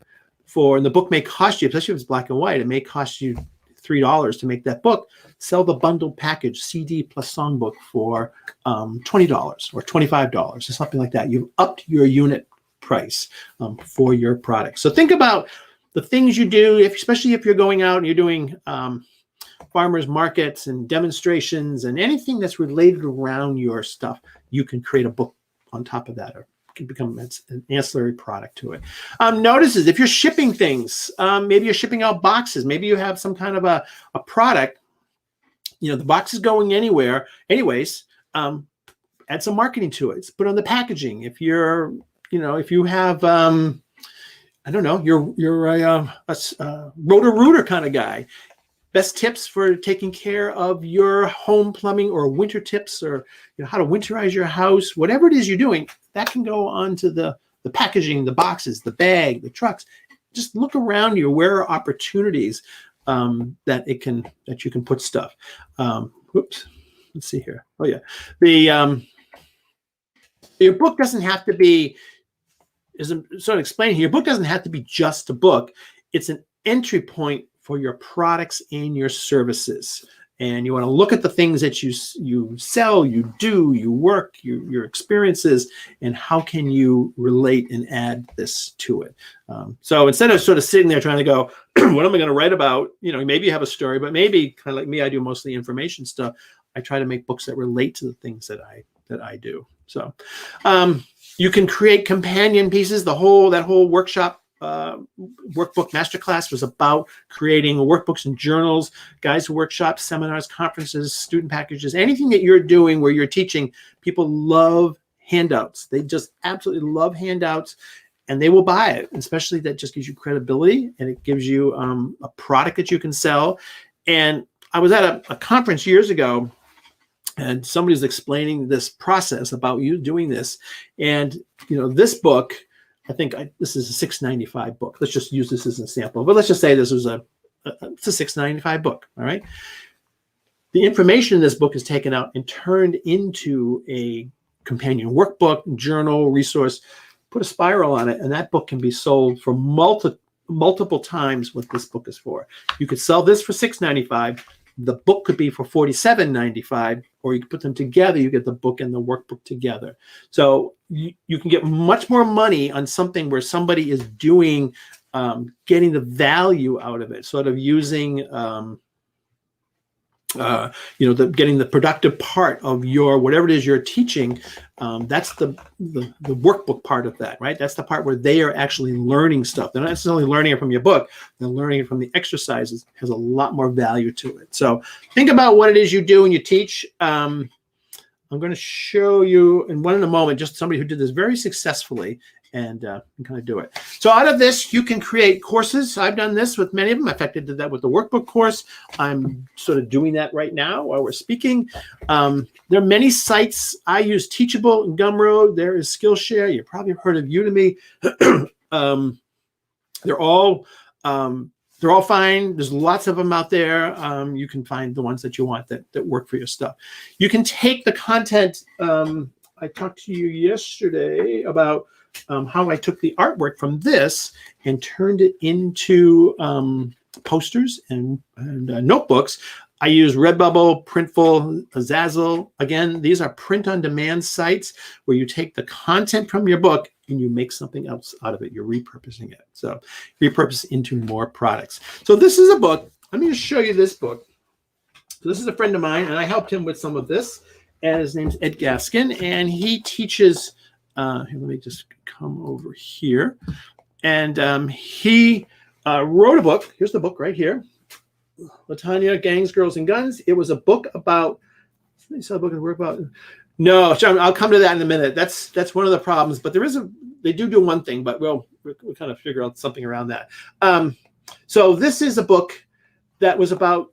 and the book may cost you, especially if it's black and white, it may cost you $3 to make that book. Sell the bundled package, CD plus songbook, for $20 or $25 or something like that. You've upped your unit price for your product. So think about the things you do, especially if you're going out and you're doing farmers markets and demonstrations and anything that's related around your stuff. You can create a book on top of that, or it can become an ancillary product to it. Notices, if you're shipping things, maybe you're shipping out boxes, maybe you have some kind of a product, the box is going anywhere anyways. Add some marketing to it. Put on the packaging. If you're if you have, I don't know, you're a roto-rooter kind of guy. Best tips for taking care of your home plumbing, or winter tips, or how to winterize your house, whatever it is you're doing, that can go onto the packaging, the boxes, the bag, the trucks. Just look around you. Where are opportunities that you can put stuff? Whoops. Let's see here. Oh yeah, your book doesn't have to be. As I'm sort of explaining here, your book doesn't have to be just a book. It's an entry point for your products and your services. And you want to look at the things that you sell, you do, you work, your experiences, and how can you relate and add this to it. So instead of sort of sitting there trying to go, what am I going to write about? Maybe you have a story, but maybe kind of like me, I do mostly information stuff. I try to make books that relate to the things that that I do. So you can create companion pieces. That whole workshop, Workbook Masterclass, was about creating workbooks and journals, guides, workshops, seminars, conferences, student packages, anything that you're doing where you're teaching. People love handouts. They just absolutely love handouts, and they will buy it. Especially that just gives you credibility, and it gives you a product that you can sell. And I was at a conference years ago, and somebody was explaining this process about you doing this. And, this book, I think this is a $6.95 book. Let's just use this as an example. But let's just say this was it's a $6.95 book, all right? The information in this book is taken out and turned into a companion workbook, journal, resource. Put a spiral on it, and that book can be sold for multiple times what this book is for. You could sell this for $6.95. The book could be for $47.95, or you can put them together. You get the book and the workbook together. So you can get much more money on something where somebody is doing, getting the value out of it, sort of using, getting the productive part of your, whatever it is you're teaching. That's the workbook part of that, right? That's the part where they are actually learning stuff. They're not necessarily learning it from your book. They're learning it from the exercises. It has a lot more value to it. So think about what it is you do and you teach. I'm going to show you in a moment, just somebody who did this very successfully, and kind of do it. So out of this, you can create courses. I've done this with many of them. In fact, I did that with the workbook course. I'm sort of doing that right now while we're speaking. There are many sites. I use Teachable and Gumroad. There is Skillshare. You probably heard of Udemy. They're all fine. There's lots of them out there. You can find the ones that you want that work for your stuff. You can take the content. I talked to you yesterday about how I took the artwork from this and turned it into posters and notebooks. I use Redbubble, Printful, Zazzle. Again, these are print-on-demand sites where you take the content from your book and you make something else out of it. You're repurposing it. So repurpose into more products. So this is a book. Let me just show you this book. So this is a friend of mine, and I helped him with some of this. And his name's Ed Gaskin, and he teaches. Let me just come over here. And he wrote a book. Here's the book right here. Latanya, Gangs, Girls, and Guns. It was a book about. Somebody saw a book and work about. No, I'll come to that in a minute. That's one of the problems. But they do one thing, but we'll kind of figure out something around that. So this is a book that was about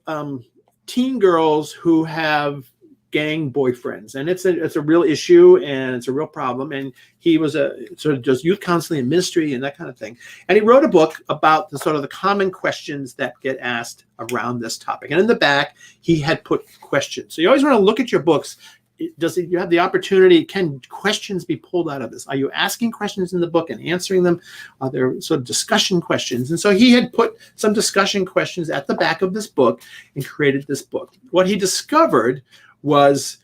teen girls who have gang boyfriends, and it's a real issue, and it's a real problem. And he was sort of does youth counseling and ministry and that kind of thing. And he wrote a book about the common questions that get asked around this topic. And in the back, he had put questions. So you always want to look at your books. You have the opportunity? Can questions be pulled out of this? Are you asking questions in the book and answering them? Are there sort of discussion questions? And so he had put some discussion questions at the back of this book and created this book. What he discovered was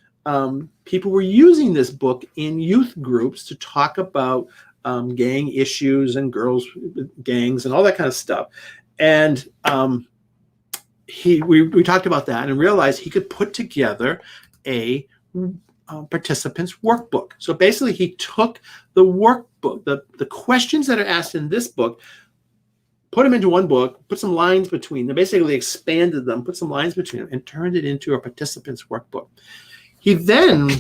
people were using this book in youth groups to talk about gang issues and girls gangs and all that kind of stuff. And we talked about that and realized he could put together a participants workbook. So basically he took the workbook, the questions that are asked in this book, put them into one book, put some lines between them, basically expanded them, put some lines between them, and turned it into a participants workbook. He then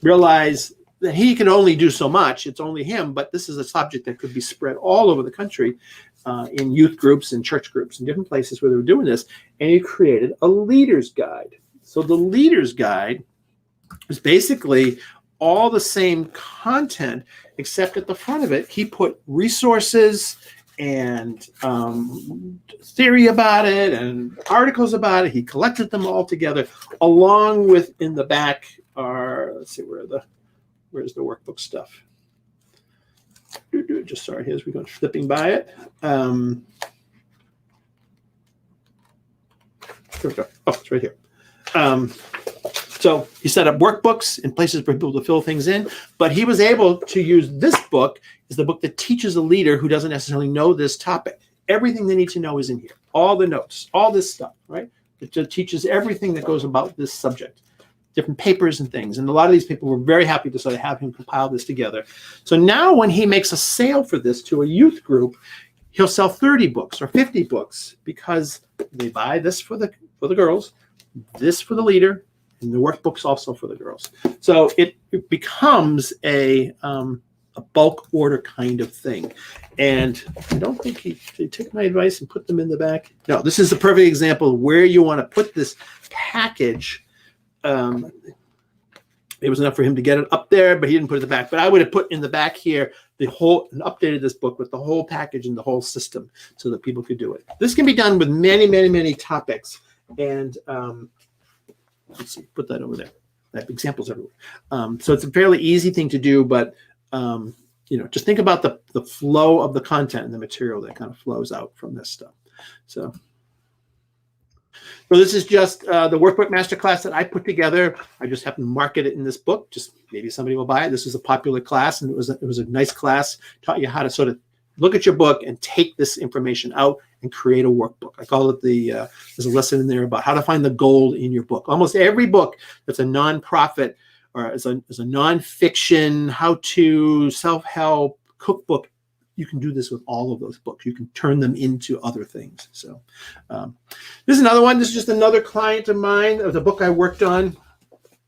realized that he could only do so much. It's only him, but this is a subject that could be spread all over the country in youth groups and church groups and different places where they were doing this. And he created a leader's guide. So the leader's guide is basically all the same content, except at the front of it, he put resources and theory about it and articles about it. He collected them all together, along with in the back are, let's see, where's the workbook stuff? Just sorry, here's we go flipping by it. Here we go. Oh, it's right here. So he set up workbooks in places for people to fill things in, but he was able to use this book as the book that teaches a leader who doesn't necessarily know this topic. Everything they need to know is in here. All the notes, all this stuff, right? It just teaches everything that goes about this subject. different papers and things. And a lot of these people were very happy to sort of have him compile this together. So now when he makes a sale for this to a youth group, he'll sell 30 books or 50 books because they buy this for the girls, this for the leader, and the workbook's also for the girls. So it becomes a bulk order kind of thing. And I don't think he took my advice and put them in the back. No, this is the perfect example of where you want to put this package. It was enough for him to get it up there, but he didn't put it in the back. But I would have put in the back here and updated this book with the whole package and the whole system so that people could do it. This can be done with many, many, many topics. And let's see, put that over there. I have examples everywhere. So it's a fairly easy thing to do, but just think about the flow of the content and the material that kind of flows out from this stuff. So this is just the Workbook Masterclass that I put together. I just happened to market it in this book. Just maybe somebody will buy it. This is a popular class, and it was a nice class. Taught you how to sort of look at your book and take this information out and create a workbook. I call it there's a lesson in there about how to find the gold in your book. Almost every book that's a nonprofit or is a nonfiction, how-to, self-help, cookbook, you can do this with all of those books. You can turn them into other things. So this is another one. This is just another client of mine of the book I worked on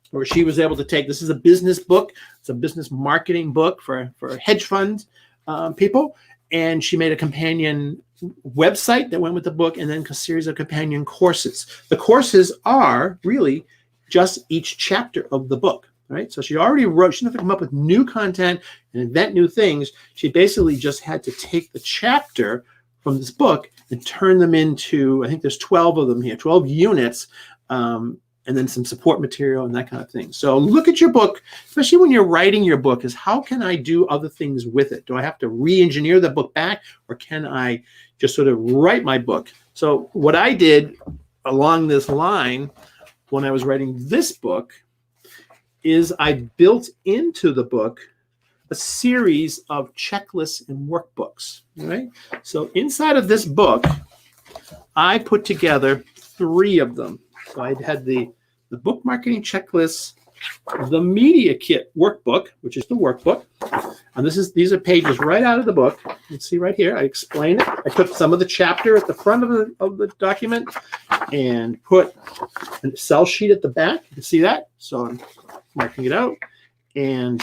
where she was able to take, this is a business book. It's a business marketing book for hedge fund people. And she made a companion website that went with the book and then a series of companion courses. The courses are really just each chapter of the book. Right? So she already wrote, she didn't have to come up with new content and invent new things. She basically just had to take the chapter from this book and turn them into, I think there's 12 of them here, 12 units, and then some support material and that kind of thing. So look at your book, especially when you're writing your book, is how can I do other things with it? Do I have to re-engineer the book back, or can I just sort of write my book? So what I did along this line when I was writing this book is I built into the book a series of checklists and workbooks, right? So inside of this book, I put together 3 of them. So I had the book marketing checklist, the media kit workbook, which is the workbook. And these are pages right out of the book. You can see right here, I explain it. I took some of the chapter at the front of the document and put an Excel sheet at the back. You can see that. So I'm marking it out. And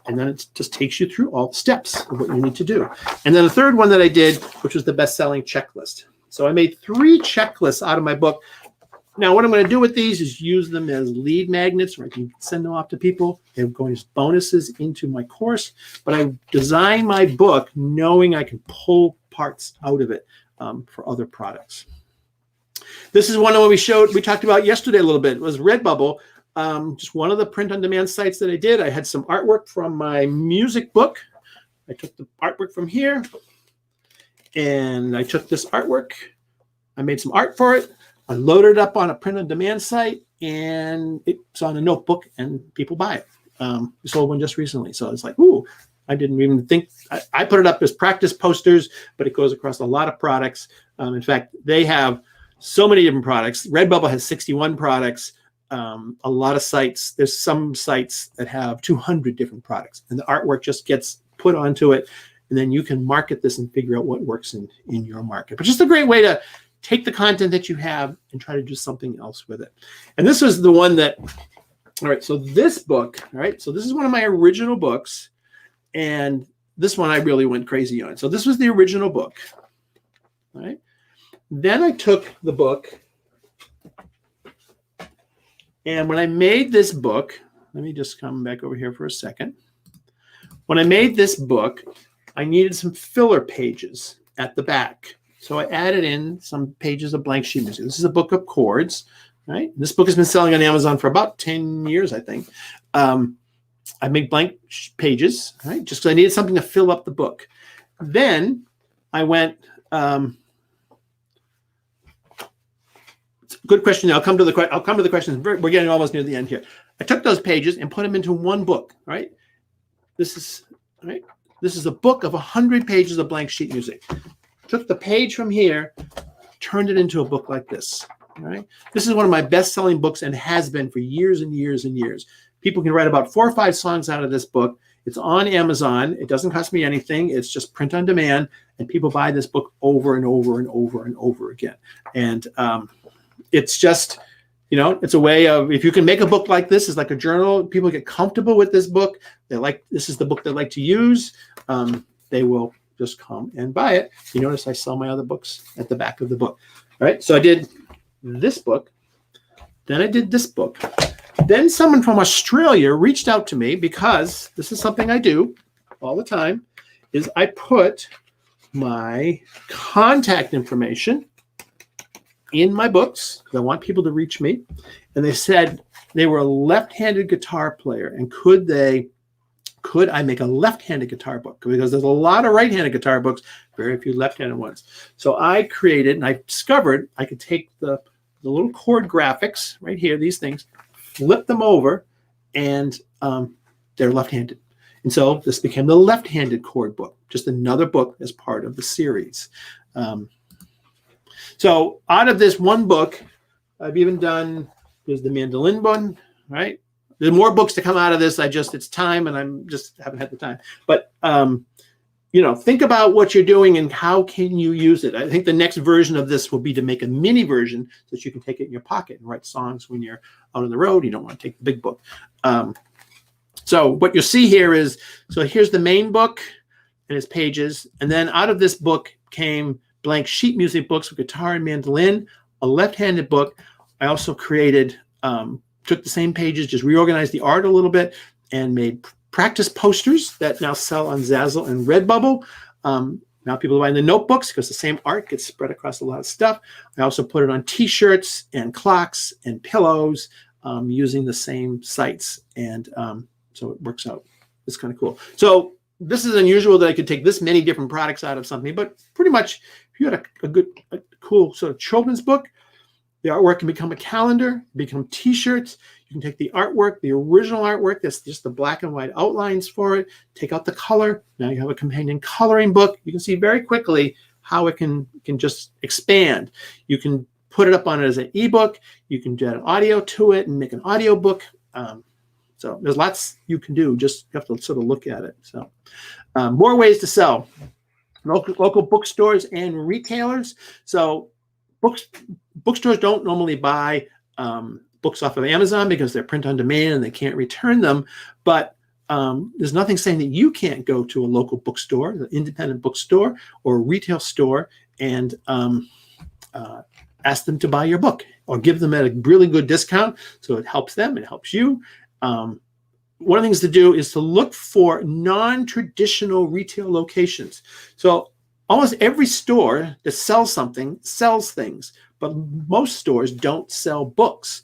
then it just takes you through all the steps of what you need to do. And then the third one that I did, which was the best-selling checklist. So I made 3 checklists out of my book. Now, what I'm going to do with these is use them as lead magnets, or I can send them off to people. They're going as bonuses into my course. But I designed my book knowing I can pull parts out of it for other products. This is one of what we talked about yesterday a little bit. It was Redbubble. Just one of the print-on-demand sites that I did. I had some artwork from my music book. I took the artwork from here, and I took this artwork. I made some art for it. I loaded it up on a print-on-demand site, and it's on a notebook, and people buy it. We sold one just recently, so it's like, ooh, I didn't even think. I put it up as practice posters, but it goes across a lot of products. In fact, they have so many different products. Redbubble has 61 products. A lot of sites, there's some sites that have 200 different products, and the artwork just gets put onto it, and then you can market this and figure out what works in your market. But just a great way to take the content that you have and try to do something else with it. And this was the one that, all right, so this book, all right, so this is one of my original books, and this one I really went crazy on. So this was the original book, all right? Then I took the book, and when I made this book, let me just come back over here for a second. When I made this book, I needed some filler pages at the back. So I added in some pages of blank sheet music. This is a book of chords, right? This book has been selling on Amazon for about 10 years, I think. I made blank pages, right? Just because I needed something to fill up the book. Then I went, good question. I'll come to the questions. We're getting almost near the end here. I took those pages and put them into one book, right? This is a book of 100 pages of blank sheet music. Took the page from here, turned it into a book like this. All right. This is one of my best-selling books and has been for years and years and years. People can write about 4 or 5 songs out of this book. It's on Amazon. It doesn't cost me anything. It's just print on demand, and people buy this book over and over and over and over again. And it's just, you know, it's a way of, if you can make a book like this, it's like a journal. People get comfortable with this book. They like, this is the book they like to use. They will just come and buy it. You notice I sell my other books at the back of the book. All right. So I did this book. Then I did this book. Then someone from Australia reached out to me, because this is something I do all the time, is I put my contact information in my books because I want people to reach me. And they said they were a left-handed guitar player, and could I make a left-handed guitar book? Because there's a lot of right-handed guitar books, very few left-handed ones. So I created, and I discovered I could take the little chord graphics right here, these things, flip them over, and they're left-handed. And so this became the left-handed chord book, just another book as part of the series. So out of this one book, I've even done, there's the mandolin one, right? There's more books to come out of this. It's time, and I'm just haven't had the time. But, you know, think about what you're doing and how can you use it. I think the next version of this will be to make a mini version so that you can take it in your pocket and write songs when you're out on the road. You don't want to take the big book. So what you'll see here is, so here's the main book and its pages. And then out of this book came blank sheet music books with guitar and mandolin, a left-handed book. I also created, took the same pages, just reorganized the art a little bit, and made practice posters that now sell on Zazzle and Redbubble. Now people are buying the notebooks because the same art gets spread across a lot of stuff. I also put it on T-shirts and clocks and pillows using the same sites. And so it works out. It's kind of cool. So this is unusual that I could take this many different products out of something, but pretty much if you had a cool sort of children's book, the artwork can become a calendar, become T-shirts. You can take the artwork, the original artwork, that's just the black and white outlines for it, take out the color. Now you have a companion coloring book. You can see very quickly how it can just expand. You can put it up on it as an ebook. You can add audio to it and make an audio book. So there's lots you can do. Just you have to sort of look at it. So more ways to sell. Local bookstores and retailers. So bookstores don't normally buy books off of Amazon because they're print on demand and they can't return them. But there's nothing saying that you can't go to a local bookstore, an independent bookstore or a retail store, and ask them to buy your book or give them at a really good discount. So it helps them, it helps you. One of the things to do is to look for non-traditional retail locations. So almost every store that sells something sells things, but most stores don't sell books.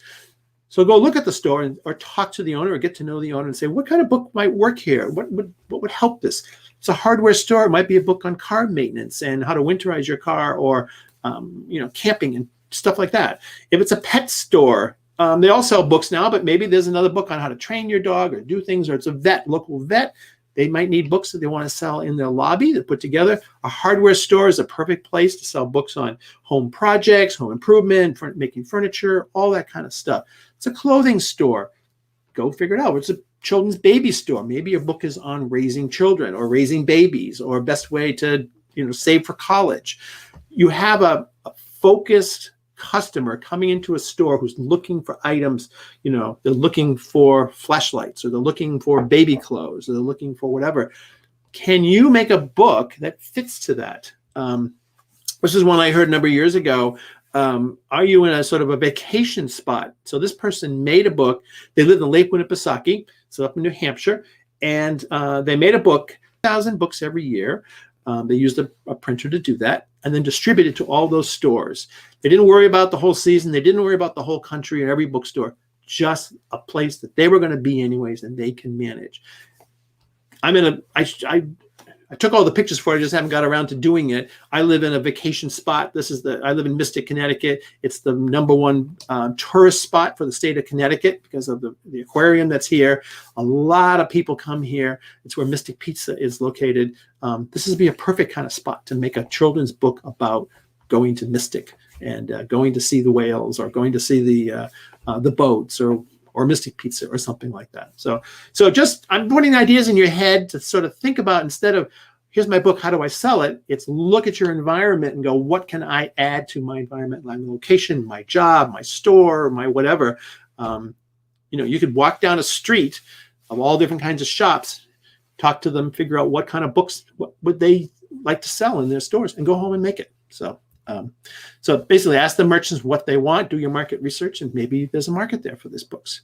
So go look at the store or talk to the owner or get to know the owner and say, what kind of book might work here? What would help this? It's a hardware store. It might be a book on car maintenance and how to winterize your car, or camping and stuff like that. If it's a pet store, they all sell books now, but maybe there's another book on how to train your dog or do things, or it's a local vet. They might need books that they want to sell in their lobby to put together. A hardware store is a perfect place to sell books on home projects, home improvement, making furniture, all that kind of stuff. It's a clothing store. Go figure it out. It's a children's baby store. Maybe your book is on raising children or raising babies or best way to save for college. You have a focused customer coming into a store who's looking for items, they're looking for flashlights, or they're looking for baby clothes, or they're looking for whatever. Can you make a book that fits to that? This is one I heard a number of years ago. Are you in a sort of a vacation spot? So this person made a book. They live in Lake Winnipesaukee, so up in New Hampshire, and they made a book, 1,000 books every year. They used a printer to do that, and then distributed to all those stores. They didn't worry about the whole season. They didn't worry about the whole country and every bookstore, just a place that they were going to be anyways and they can manage. I took all the pictures for it. I just haven't got around to doing it. I live in a vacation spot. I live in Mystic, Connecticut. It's the #1 tourist spot for the state of Connecticut because of the aquarium that's here. A lot of people come here. It's where Mystic Pizza is located. This would be a perfect kind of spot to make a children's book about going to Mystic and going to see the whales, or going to see the boats, or Mystic Pizza or something like that. So just, I'm putting ideas in your head to sort of think about, instead of here's my book, how do I sell it? It's look at your environment and go, what can I add to my environment, my location, my job, my store, my whatever. You could walk down a street of all different kinds of shops, talk to them, figure out what kind of books, what would they like to sell in their stores, and go home and make it. So basically ask the merchants what they want, do your market research, and maybe there's a market there for these books.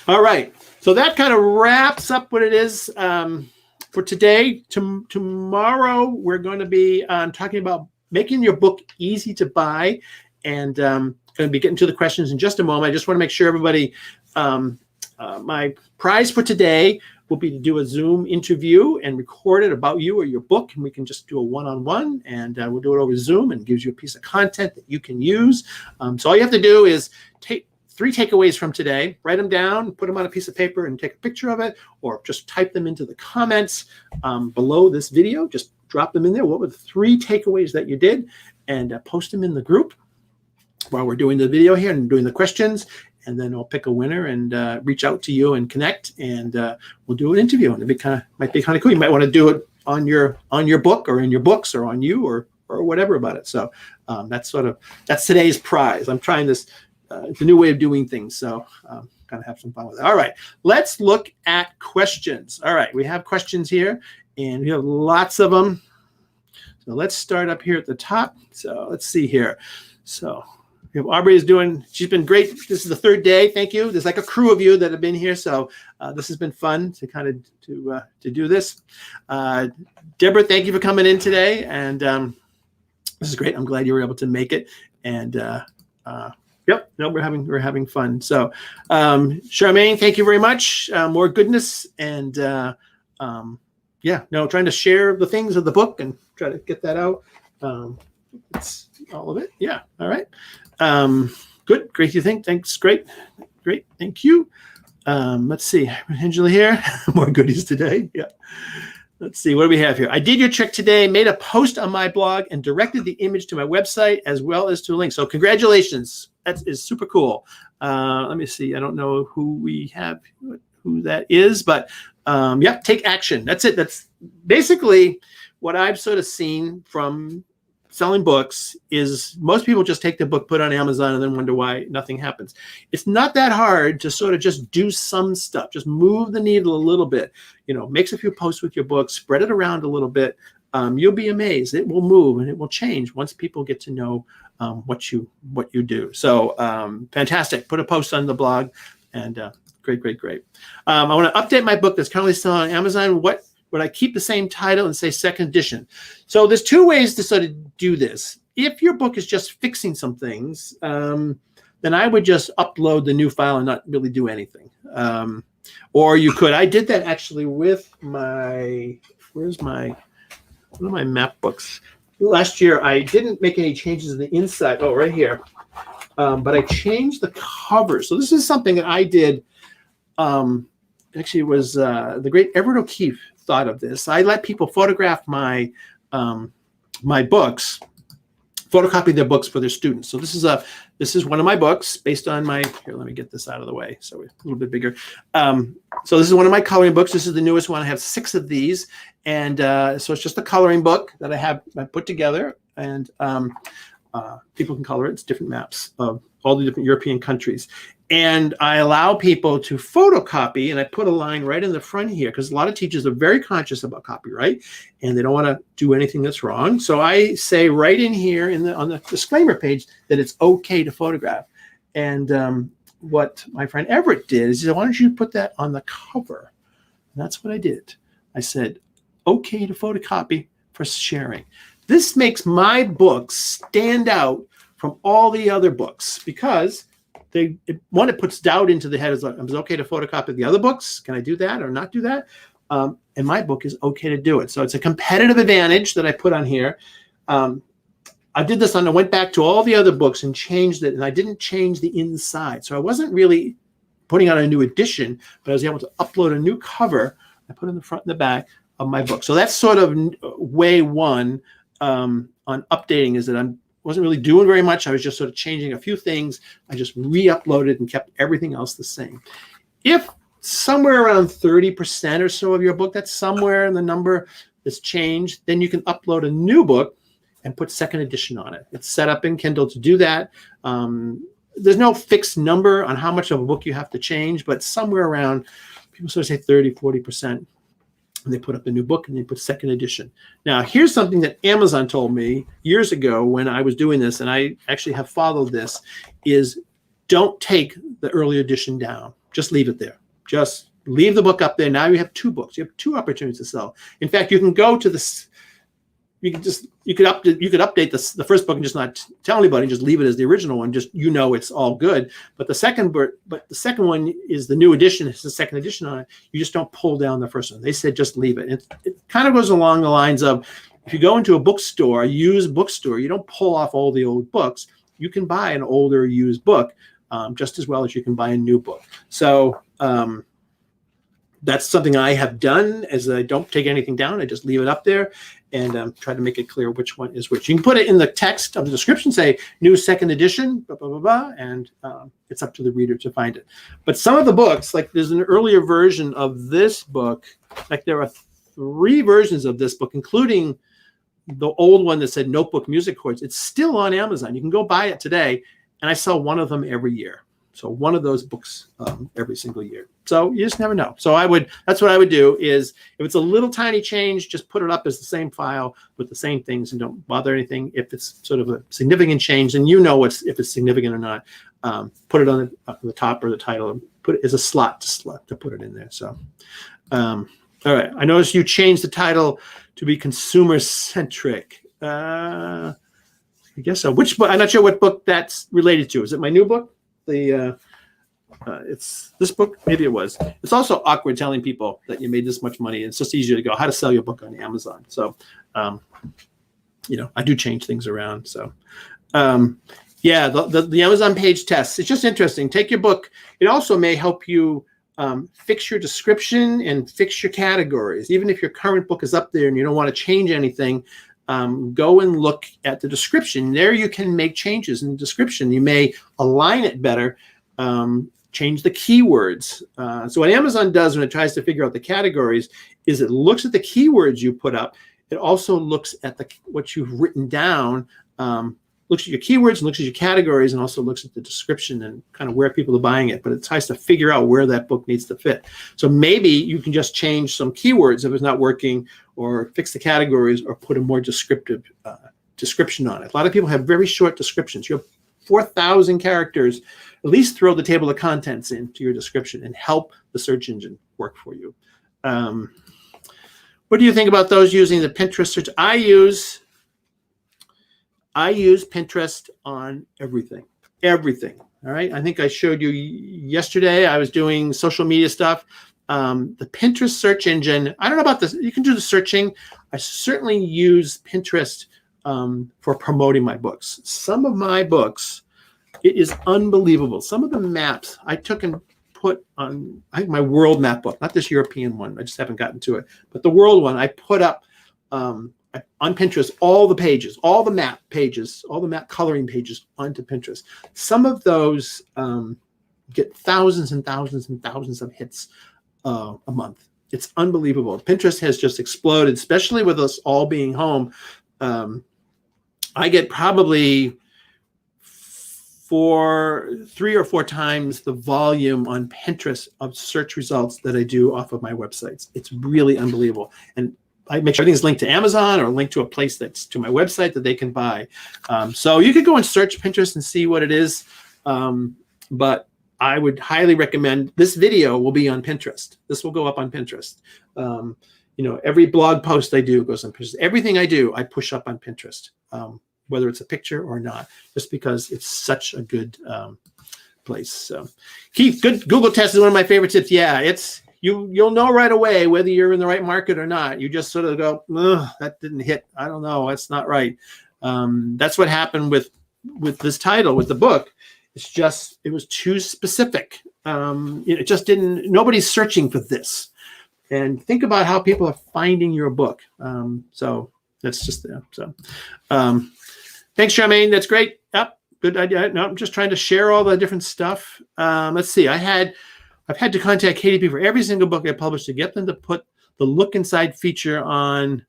All right, so that kind of wraps up what it is for today. Tomorrow, we're going to be talking about making your book easy to buy, and going to be getting to the questions in just a moment. I just want to make sure everybody, my prize for today will be to do a Zoom interview and record it about you or your book, and we can just do a one-on-one, and we'll do it over Zoom, and gives you a piece of content that you can use. So all you have to do is take 3 takeaways from today, write them down, put them on a piece of paper, and take a picture of it, or just type them into the comments below this video. Just drop them in there. What were the 3 takeaways that you did? And post them in the group while we're doing the video here and doing the questions. And then I'll pick a winner and reach out to you and connect, and we'll do an interview. And it might be kind of cool. You might want to do it on your book, or in your books, or on you, or whatever about it. So that's today's prize. I'm trying this. It's a new way of doing things, so kind of have some fun with it. All right, let's look at questions. All right, we have questions here, and we have lots of them. So let's start up here at the top. So let's see here. So Aubrey is doing, she's been great. This is the 3rd day. Thank you. There's like a crew of you that have been here. So this has been fun to kind of to do this. Deborah, thank you for coming in today. And this is great. I'm glad you were able to make it. And yep, no, we're having fun. So Charmaine, thank you very much. More goodness, and trying to share the things of the book and try to get that out. It's all of it. Yeah. All right. Good. Great. You think? Thanks. Great. Thank you. Let's see. Angela here. More goodies today. Yeah. Let's see. What do we have here? I did your trick today, made a post on my blog, and directed the image to my website as well as to a link. So congratulations. That is super cool. Let me see. I don't know who we have, who that is, but yeah, take action. That's it. That's basically what I've sort of seen from selling books. Is most people just take the book, put it on Amazon, and then wonder why nothing happens. It's not that hard to sort of just do some stuff, just move the needle a little bit, makes a few posts with your book, spread it around a little bit. You'll be amazed. It will move and it will change once people get to know what you do. So fantastic. Put a post on the blog, and great. I want to update my book that's currently still on Amazon. Would I keep the same title and say 2nd edition? So there's 2 ways to sort of do this. If your book is just fixing some things, then I would just upload the new file and not really do anything. Or you could. I did that actually with one of my map books. Last year, I didn't make any changes in the inside. Oh, right here. But I changed the cover. So this is something that I did. Actually, it was the great Everett O'Keefe thought of this. I let people photograph my books, photocopy their books for their students. So this is one of my books based on my, here, let me get this out of the way so it's a little bit bigger. So this is one of my coloring books. This is the newest one. I have 6 of these. And so it's just a coloring book that I put together, and people can color it. It's different maps of all the different European countries. And I allow people to photocopy, and I put a line right in the front here, because a lot of teachers are very conscious about copyright, and they don't want to do anything that's wrong. So I say right in here on the disclaimer page that it's okay to photograph. And what my friend Everett did is he said, why don't you put that on the cover? And that's what I did. I said, okay to photocopy for sharing. This makes my books stand out from all the other books, because it puts doubt into the head. Is it okay to photocopy the other books? Can I do that or not do that? And my book is okay to do it. So it's a competitive advantage that I put on here. I did this I went back to all the other books and changed it, and I didn't change the inside. So I wasn't really putting out a new edition, but I was able to upload a new cover. I put in the front and the back of my book. So that's sort of way one. on updating is that I wasn't really doing very much. I was just sort of changing a few things. I just re-uploaded and kept everything else the same. If somewhere around 30% or so of your book, that's somewhere in the number that's changed, then you can upload a new book and put second edition on it. It's set up in Kindle to do that. There's no fixed number on how much of a book you have to change, but somewhere around, people sort of say 30, 40%. And they put up a new book and they put second edition. Now, here's something that Amazon told me years ago when I was doing this, and I actually have followed this, is don't take the early edition down. Just leave it there. Just leave the book up there. Now you have two books. You have two opportunities to sell. In fact, you can go to this. You could update the first book and just not tell anybody, just leave it as the original one. Just it's all good. But the second one is the new edition. It's the second edition on it. You just don't pull down the first one. They said just leave it. It kind of goes along the lines of, if you go into a bookstore, a used bookstore, you don't pull off all the old books. You can buy an older used book just as well as you can buy a new book. So that's something I have done, is I don't take anything down. I just leave it up there and try to make it clear which one is which. You can put it in the text of the description, say new second edition, blah, blah, blah, blah, and it's up to the reader to find it. But some of the books, like there's an earlier version of this book, like there are 3 versions of this book, including the old one that said Notebook Music Chords. It's still on Amazon. You can go buy it today, and I sell one of them every year. So one of those books every single year. So you just never know. So that's what I would do, is if it's a little tiny change, just put it up as the same file with the same things and don't bother anything. If it's sort of a significant change, then you know if it's significant or not. Put it on the top or the title, and put it as a slot to put it in there. So, all right. I noticed you changed the title to be consumer centric. I guess so. Which book? I'm not sure what book that's related to. Is it my new book? It's this book, maybe it was. It's also awkward telling people that you made this much money. It's just easier to go, how to sell your book on Amazon. So, I do change things around. So, yeah, the Amazon page tests. It's just interesting. Take your book. It also may help you fix your description and fix your categories. Even if your current book is up there and you don't want to change anything, go and look at the description. There you can make changes in the description. You may align it better, change the keywords. So what Amazon does when it tries to figure out the categories is it looks at the keywords you put up. It also looks at what you've written down, looks at your keywords and looks at your categories, and also looks at the description and kind of where people are buying it. But it tries to figure out where that book needs to fit. So maybe you can just change some keywords if it's not working, or fix the categories, or put a more descriptive description on it. A lot of people have very short descriptions. You have 4,000 characters. At least throw the table of contents into your description and help the search engine work for you. What do you think about those using the Pinterest search? I use Pinterest on everything. All right. I think I showed you yesterday. I was doing social media stuff. The Pinterest search engine, I don't know about this. You can do the searching. I certainly use Pinterest for promoting my books. Some of my books, it is unbelievable. Some of the maps I took and put on, I think my world map book, not this European one. I just haven't gotten to it. But the world one, I put up on Pinterest, all the pages, all the map pages, all the map coloring pages onto Pinterest. Some of those get thousands and thousands and thousands of hits a month. It's unbelievable. Pinterest has just exploded, especially with us all being home. I get probably 3 or 4 times the volume on Pinterest of search results that I do off of my websites. It's really unbelievable. And I make sure everything's linked to Amazon or linked to a place that's to my website that they can buy. So you could go and search Pinterest and see what it is. But I would highly recommend, this video will be on Pinterest. This will go up on Pinterest. Every blog post I do goes on Pinterest. Everything I do, I push up on Pinterest, whether it's a picture or not, just because it's such a good place. So, Keith, good Google test is one of my favorite tips. Yeah, you'll know right away whether you're in the right market or not. You just sort of go, that didn't hit. I don't know. That's not right. That's what happened with this title, with the book. It was too specific. It just didn't, nobody's searching for this. And think about how people are finding your book. So That's just there. So thanks, Charmaine. That's great. Yep, good idea. No, I'm just trying to share all the different stuff. Let's see. I've had to contact KDP for every single book I published to get them to put the look inside feature on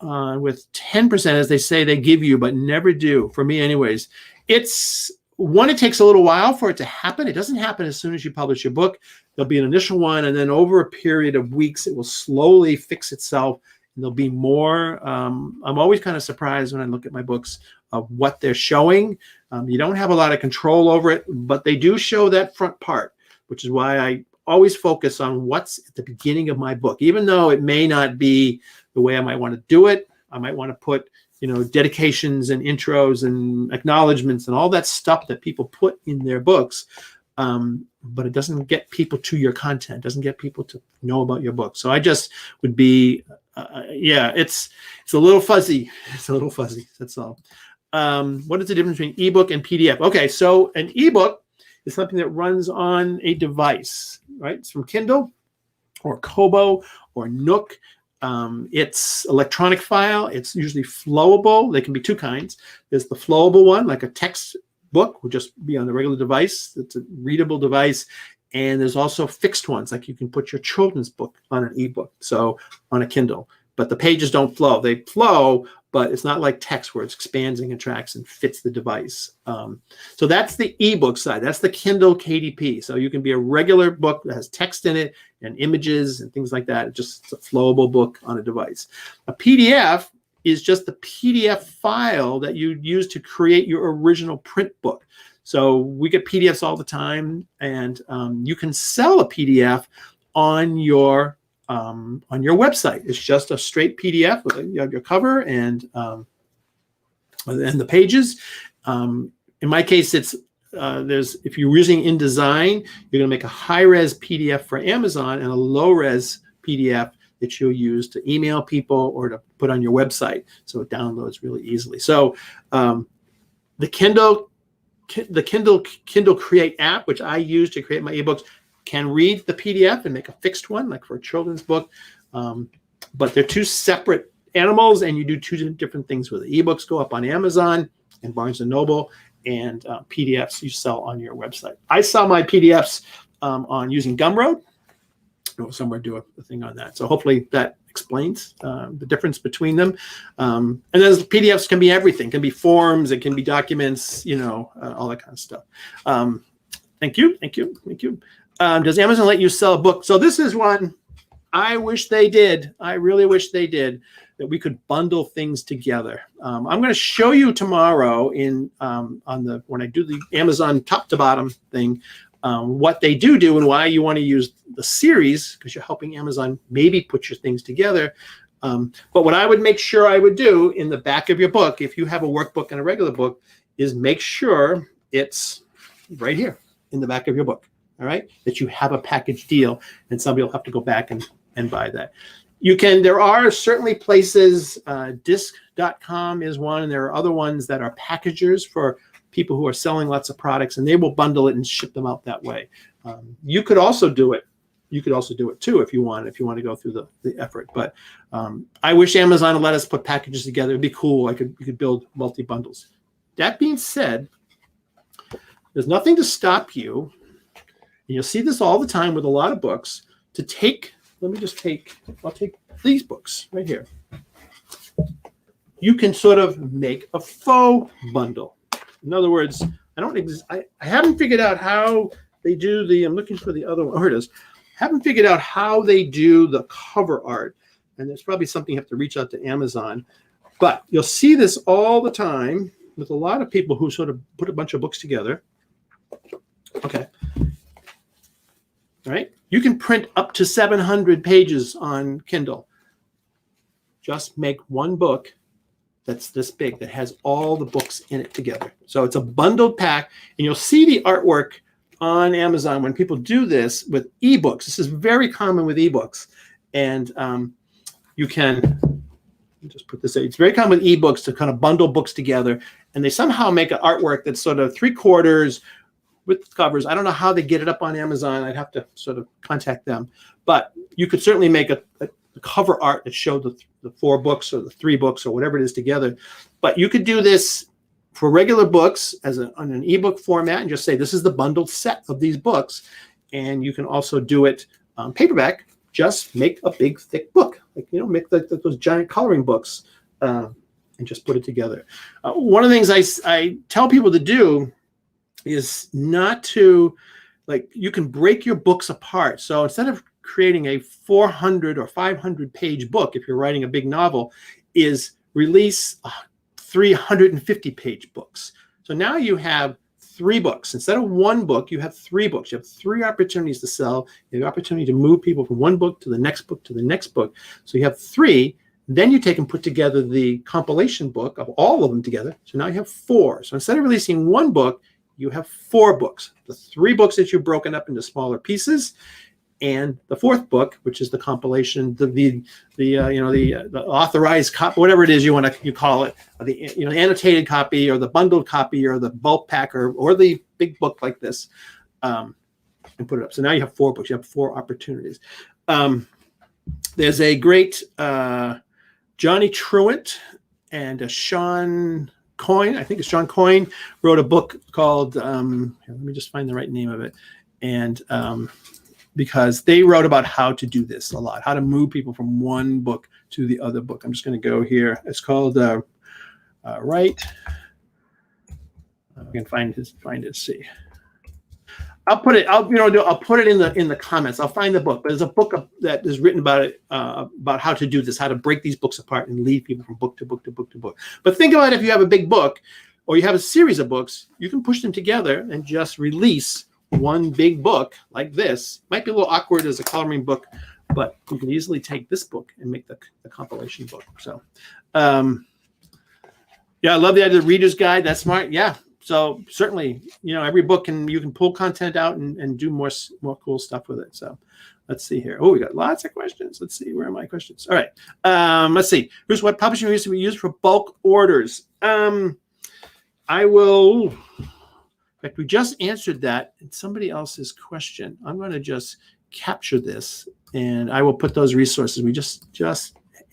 with 10%, as they say they give you, but never do, for me anyways. It's one, it takes a little while for it to happen. It doesn't happen as soon as you publish your book. There'll be an initial one, and then over a period of weeks, it will slowly fix itself, and there'll be more. I'm always kind of surprised when I look at my books of what they're showing. You don't have a lot of control over it, but they do show that front part, which is why I always focus on what's at the beginning of my book. Even though it may not be the way I might want to do it, I might want to put, dedications and intros and acknowledgments and all that stuff that people put in their books. But it doesn't get people to your content, doesn't get people to know about your book. So I just would be, it's a little fuzzy. It's a little fuzzy. That's all. What is the difference between ebook and PDF? Okay, so an ebook is something that runs on a device, right? It's from Kindle or Kobo or Nook. It's electronic file. It's usually flowable. They can be two kinds. There's the flowable one, like a text book would just be on the regular device. It's a readable device. And there's also fixed ones, like you can put your children's book on an ebook, so on a Kindle. But the pages don't flow. They flow, but it's not like text where it expands and contracts and fits the device. So that's the ebook side. That's the Kindle KDP. So you can be a regular book that has text in it and images and things like that. It's just a flowable book on a device. A PDF is just the PDF file that you use to create your original print book. So we get PDFs all the time, and you can sell a PDF on your website. It's just a straight PDF. You have your cover and the pages. In my case, it's if you're using InDesign, you're going to make a high-res PDF for Amazon and a low-res PDF that you'll use to email people or to put on your website, so it downloads really easily. So the Kindle Create app, which I use to create my ebooks, can read the PDF and make a fixed one, like for a children's book. But they're two separate animals, and you do two different things with it. Ebooks go up on Amazon and Barnes & Noble, and PDFs you sell on your website. I sell my PDFs on using Gumroad. I'll somewhere do a thing on that. So hopefully that explains the difference between them. And then PDFs can be everything. It can be forms. It can be documents, all that kind of stuff. Thank you. Does Amazon let you sell a book? So this is one I wish they did. I really wish they did, that we could bundle things together. I'm going to show you tomorrow when I do the Amazon top to bottom thing, what they do and why you want to use the series, because you're helping Amazon maybe put your things together. But what I would make sure I would do in the back of your book, if you have a workbook and a regular book, is make sure it's right here in the back of your book. All right, that you have a package deal, and somebody will have to go back and buy that. There are certainly places, disc.com is one, and there are other ones that are packagers for people who are selling lots of products, and they will bundle it and ship them out that way. You could also do it. You could also do it too if you want to go through the effort. But I wish Amazon would let us put packages together. It'd be cool. You could build multi-bundles. That being said, there's nothing to stop you. And you'll see this all the time with a lot of books, to take, I'll take these books right here. You can sort of make a faux bundle. In other words, I haven't figured out how they do I'm looking for the other one. Oh, here it is. I haven't figured out how they do the cover art. And there's probably something you have to reach out to Amazon. But you'll see this all the time with a lot of people who sort of put a bunch of books together. Okay. All right. You can print up to 700 pages on Kindle. Just make one book that's this big, that has all the books in it together. So it's a bundled pack, and you'll see the artwork on Amazon when people do this with ebooks. This is very common with ebooks. And you can just put this in. It's very common with ebooks to kind of bundle books together, and they somehow make an artwork that's sort of 3/4 with covers. I don't know how they get it up on Amazon. I'd have to sort of contact them. But you could certainly make a cover art that showed the 4 books or the 3 books or whatever it is together. But you could do this for regular books on an ebook format and just say, this is the bundled set of these books. And you can also do it paperback. Just make a big, thick book. Like, make those giant coloring books and just put it together. One of the things I tell people to do is not to, you can break your books apart. So instead of creating a 400 or 500 page book, if you're writing a big novel, is release 350 page books. So now you have 3 books. Instead of 1 book, you have 3 books. You have 3 opportunities to sell. You have the opportunity to move people from 1 book to the next book to the next book. So you have 3. Then you take and put together the compilation book of all of them together. So now you have 4. So instead of releasing 1 book, you have 4 books. The 3 books that you've broken up into smaller pieces, and the 4th book, which is the compilation, the authorized copy, whatever it is you call it, or the annotated copy, or the bundled copy, or the bulk pack, or the big book like this, and put it up. So now you have 4 books. You have 4 opportunities. There's a great Johnny Truant and Sean Coyne. I think it's Sean Coyne wrote a book called. Let me just find the right name of it, and. Because they wrote about how to do this a lot, how to move people from one book to the other book. I'm just going to go here. It's called Right. I can find it. See, I'll put it. I'll put it in the comments. I'll find the book. But there's a book that is written about it, about how to do this, how to break these books apart and lead people from book to book to book to book. But think about if you have a big book, or you have a series of books, you can push them together and just release one big book like this. Might be a little awkward as a coloring book, but you can easily take this book and make the compilation book. So, yeah, I love the idea of the reader's guide. That's smart. Yeah. So certainly, every book you can pull content out and do more cool stuff with it. So let's see here. Oh, we got lots of questions. Let's see. Where are my questions? All right. Let's see. Here's what publishing used to be used for bulk orders. I will. In fact, we just answered that in somebody else's question. I'm going to just capture this, and I will put those resources. We just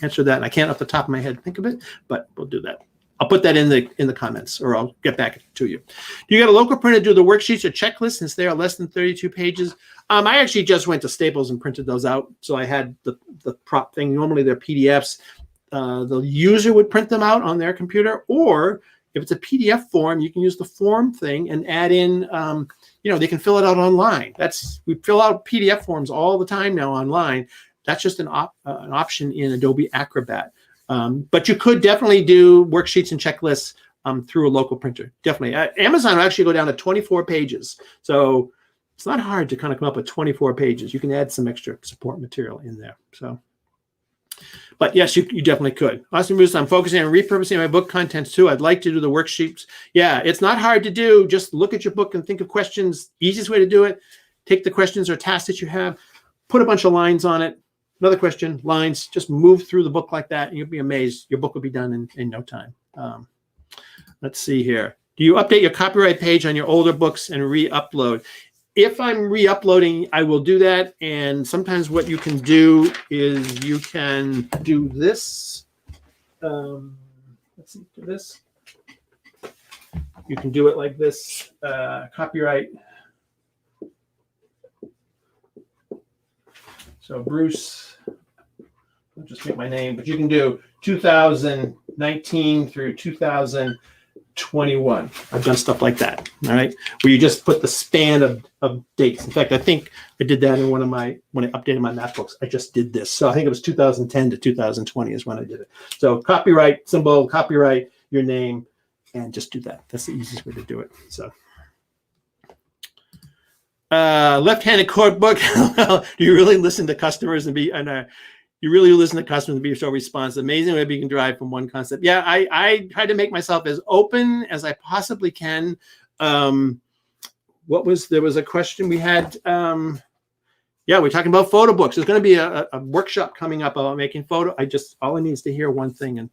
answered that, and I can't off the top of my head think of it, but we'll do that. I'll put that in the comments, or I'll get back to you. Do you get a local printer to do the worksheets or checklists since they are less than 32 pages? I actually just went to Staples and printed those out, so I had the prop thing. Normally they're PDFs. The user would print them out on their computer, or if it's a PDF form, you can use the form thing and add in, they can fill it out online. We fill out PDF forms all the time now online. That's just an option in Adobe Acrobat. But you could definitely do worksheets and checklists through a local printer. Definitely. Amazon will actually go down to 24 pages. So it's not hard to kind of come up with 24 pages. You can add some extra support material in there. So. But yes, you definitely could. Austin Bruce, I'm focusing on repurposing my book contents too. I'd like to do the worksheets. Yeah, it's not hard to do. Just look at your book and think of questions. Easiest way to do it, take the questions or tasks that you have, put a bunch of lines on it. Another question, lines, just move through the book like that, and you'll be amazed. Your book will be done in no time. Let's see here. Do you update your copyright page on your older books and re-upload? If I'm re-uploading, I will do that. And sometimes what you can do is you can do this. Let's see, do this. You can do it like this. Copyright. So Bruce, I'll just make my name, but you can do 2019 through 2021. I've done stuff like that, all right, where you just put the span of dates. In fact, I think I did that in when I updated my math books. I just did this. So I think it was 2010 to 2020 is when I did it. So copyright symbol, copyright, your name, and just do that. That's the easiest way to do it. So. Left-handed chord book. Do you really listen to customers and be so responsive? Amazing way you can drive from one concept. Yeah, I try to make myself as open as I possibly can. There was a question we had. Yeah, we're talking about photo books. There's going to be a workshop coming up about making photo. All I need is to hear one thing and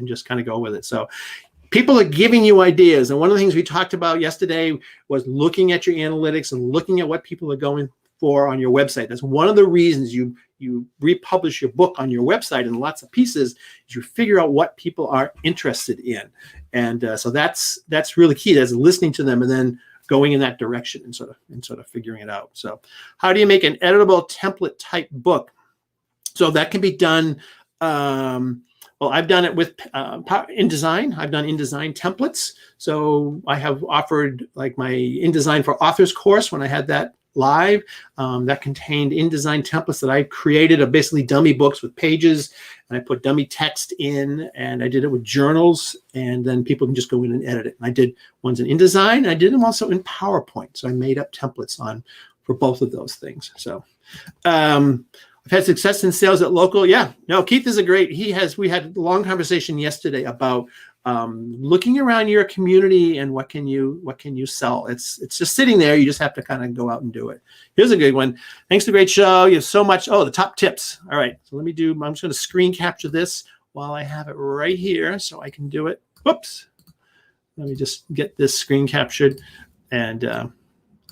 just kind of go with it. So people are giving you ideas. And one of the things we talked about yesterday was looking at your analytics and looking at what people are going for on your website. That's one of the reasons you republish your book on your website in lots of pieces, is you figure out what people are interested in. And so that's really key. That's listening to them and then going in that direction and sort of figuring it out. So how do you make an editable template type book? So that can be done. Well, I've done it with InDesign. I've done InDesign templates. So I have offered like my InDesign for Authors course when I had that live. That contained InDesign templates that I created of basically dummy books with pages, and I put dummy text in, and I did it with journals, and then people can just go in and edit it. And I did ones in InDesign, and I did them also in PowerPoint. So I made up templates for both of those things. So I've had success in sales at local. Yeah, no, Keith is we had a long conversation yesterday about looking around your community and what can you sell. It's just sitting there. You just have to kind of go out and do it. Here's a good one. Thanks for a great show. You have so much. Oh, the top tips. All right. So I'm just going to screen capture this while I have it right here so I can do it. Whoops. Let me just get this screen captured. And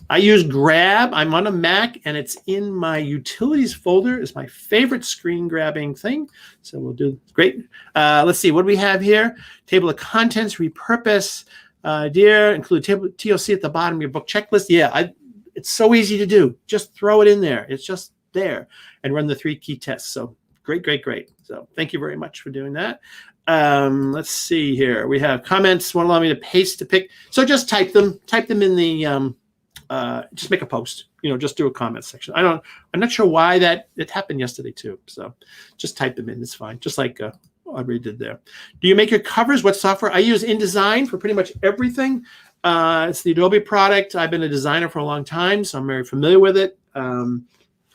I use Grab. I'm on a Mac, and it's in my utilities folder. It's my favorite screen grabbing thing. So we'll do great. Let's see. What do we have here? Table of contents, repurpose. Include table TOC at the bottom of your book checklist. Yeah, it's so easy to do. Just throw it in there. It's just there, and run the 3 key tests. So great. So thank you very much for doing that. Let's see here. We have comments. Won't allow me to paste to pick. So just type them in the. Just make a post, just do a comment section. I'm not sure why it happened yesterday too. So just type them in. It's fine. Just like Audrey did there. Do you make your covers? What software? I use InDesign for pretty much everything. It's the Adobe product. I've been a designer for a long time, so I'm very familiar with it.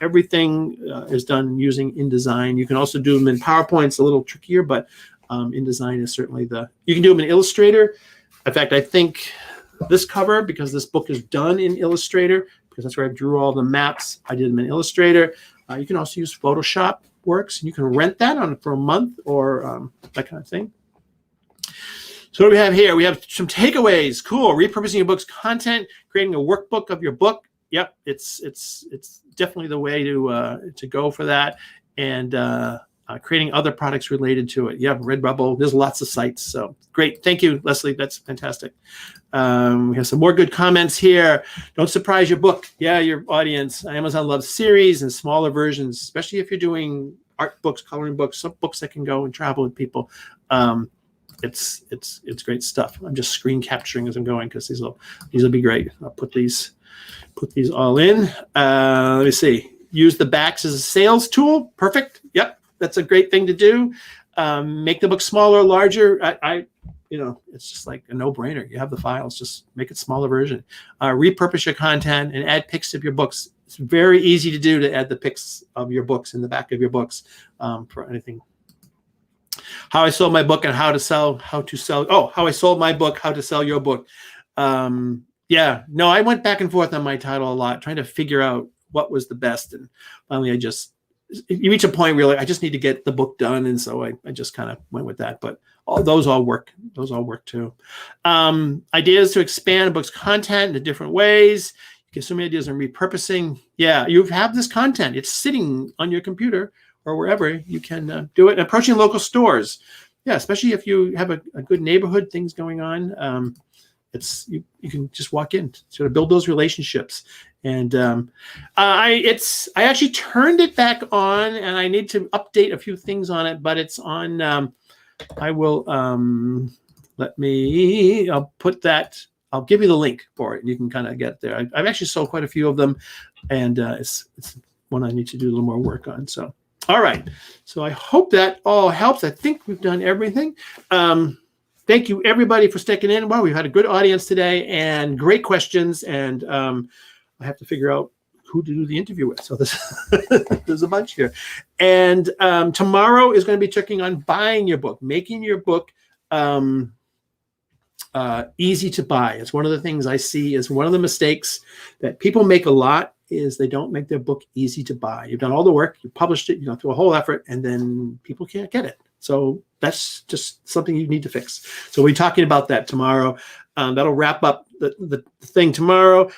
Everything is done using InDesign. You can also do them in PowerPoint. It's a little trickier, but InDesign is certainly you can do them in Illustrator. In fact, I think this cover, because this book is done in Illustrator, because that's where I drew all the maps, I did them in Illustrator. You can also use Photoshop Works, and you can rent that for a month or that kind of thing. So what do we have here? We have some takeaways. Cool. Repurposing your book's content, creating a workbook of your book. Yep, it's definitely the way to go for that. And creating other products related to it. Yeah, Redbubble. There's lots of sites. So great. Thank you, Leslie. That's fantastic. We have some more good comments here. Don't surprise your book. Yeah, your audience. Amazon loves series and smaller versions, especially if you're doing art books, coloring books, some books that can go and travel with people. It's great stuff. I'm just screen capturing as I'm going because these will be great. I'll put these all in. Let me see. Use the backs as a sales tool. Perfect. Yep. That's a great thing to do. Make the book smaller, larger. It's just like a no-brainer. You have the files, just make it smaller version. Repurpose your content and add pics of your books. It's very easy to do, to add the pics of your books in the back of your books for anything. How I sold my book and how I sold my book, how to sell your book. I went back and forth on my title a lot, trying to figure out what was the best. And finally, you reach a point where I just need to get the book done. And so I just kind of went with that. But those all work. Those all work too. Ideas to expand a book's content in different ways. You get so many ideas on repurposing. Yeah, you have this content. It's sitting on your computer or wherever. You can do it. And approaching local stores. Yeah, especially if you have a good neighborhood, things going on. You can just walk in, sort of build those relationships. And I actually turned it back on, and I need to update a few things on it, but it's on. I'll put that. I'll give you the link for it, and you can kind of get there. I've actually sold quite a few of them, and it's one I need to do a little more work on. So, all right. So I hope that all helps. I think we've done everything. Thank you, everybody, for sticking in. Well, we've had a good audience today and great questions. And I have to figure out who to do the interview with. So there's a bunch here. And tomorrow is going to be checking on buying your book, making your book easy to buy. It's one of the things I see is one of the mistakes that people make a lot is they don't make their book easy to buy. You've done all the work, you published it, you go through a whole effort, and then people can't get it. So that's just something you need to fix. So we'll be talking about that tomorrow. That'll wrap up the thing tomorrow.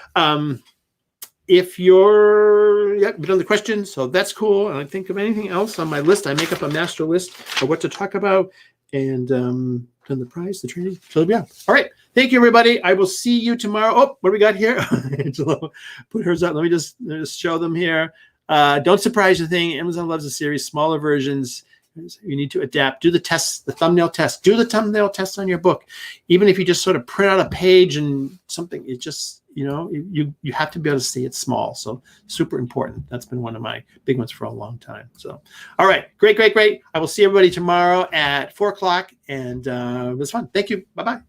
if you're, we've done the questions, so that's cool. And I think of anything else on my list. I make up a master list of what to talk about, and done the prize, the training. So yeah. All right. Thank you, everybody. I will see you tomorrow. Oh, what do we got here? Angela put hers up. Let me just show them here. Don't surprise the thing. Amazon loves the series, smaller versions. You need to adapt. Do the test, the thumbnail test. Do the thumbnail test on your book. Even if you just sort of print out a page and something, it just, you have to be able to see it small. So super important. That's been one of my big ones for a long time. So, all right. Great. I will see everybody tomorrow at 4 o'clock. And it was fun. Thank you. Bye-bye.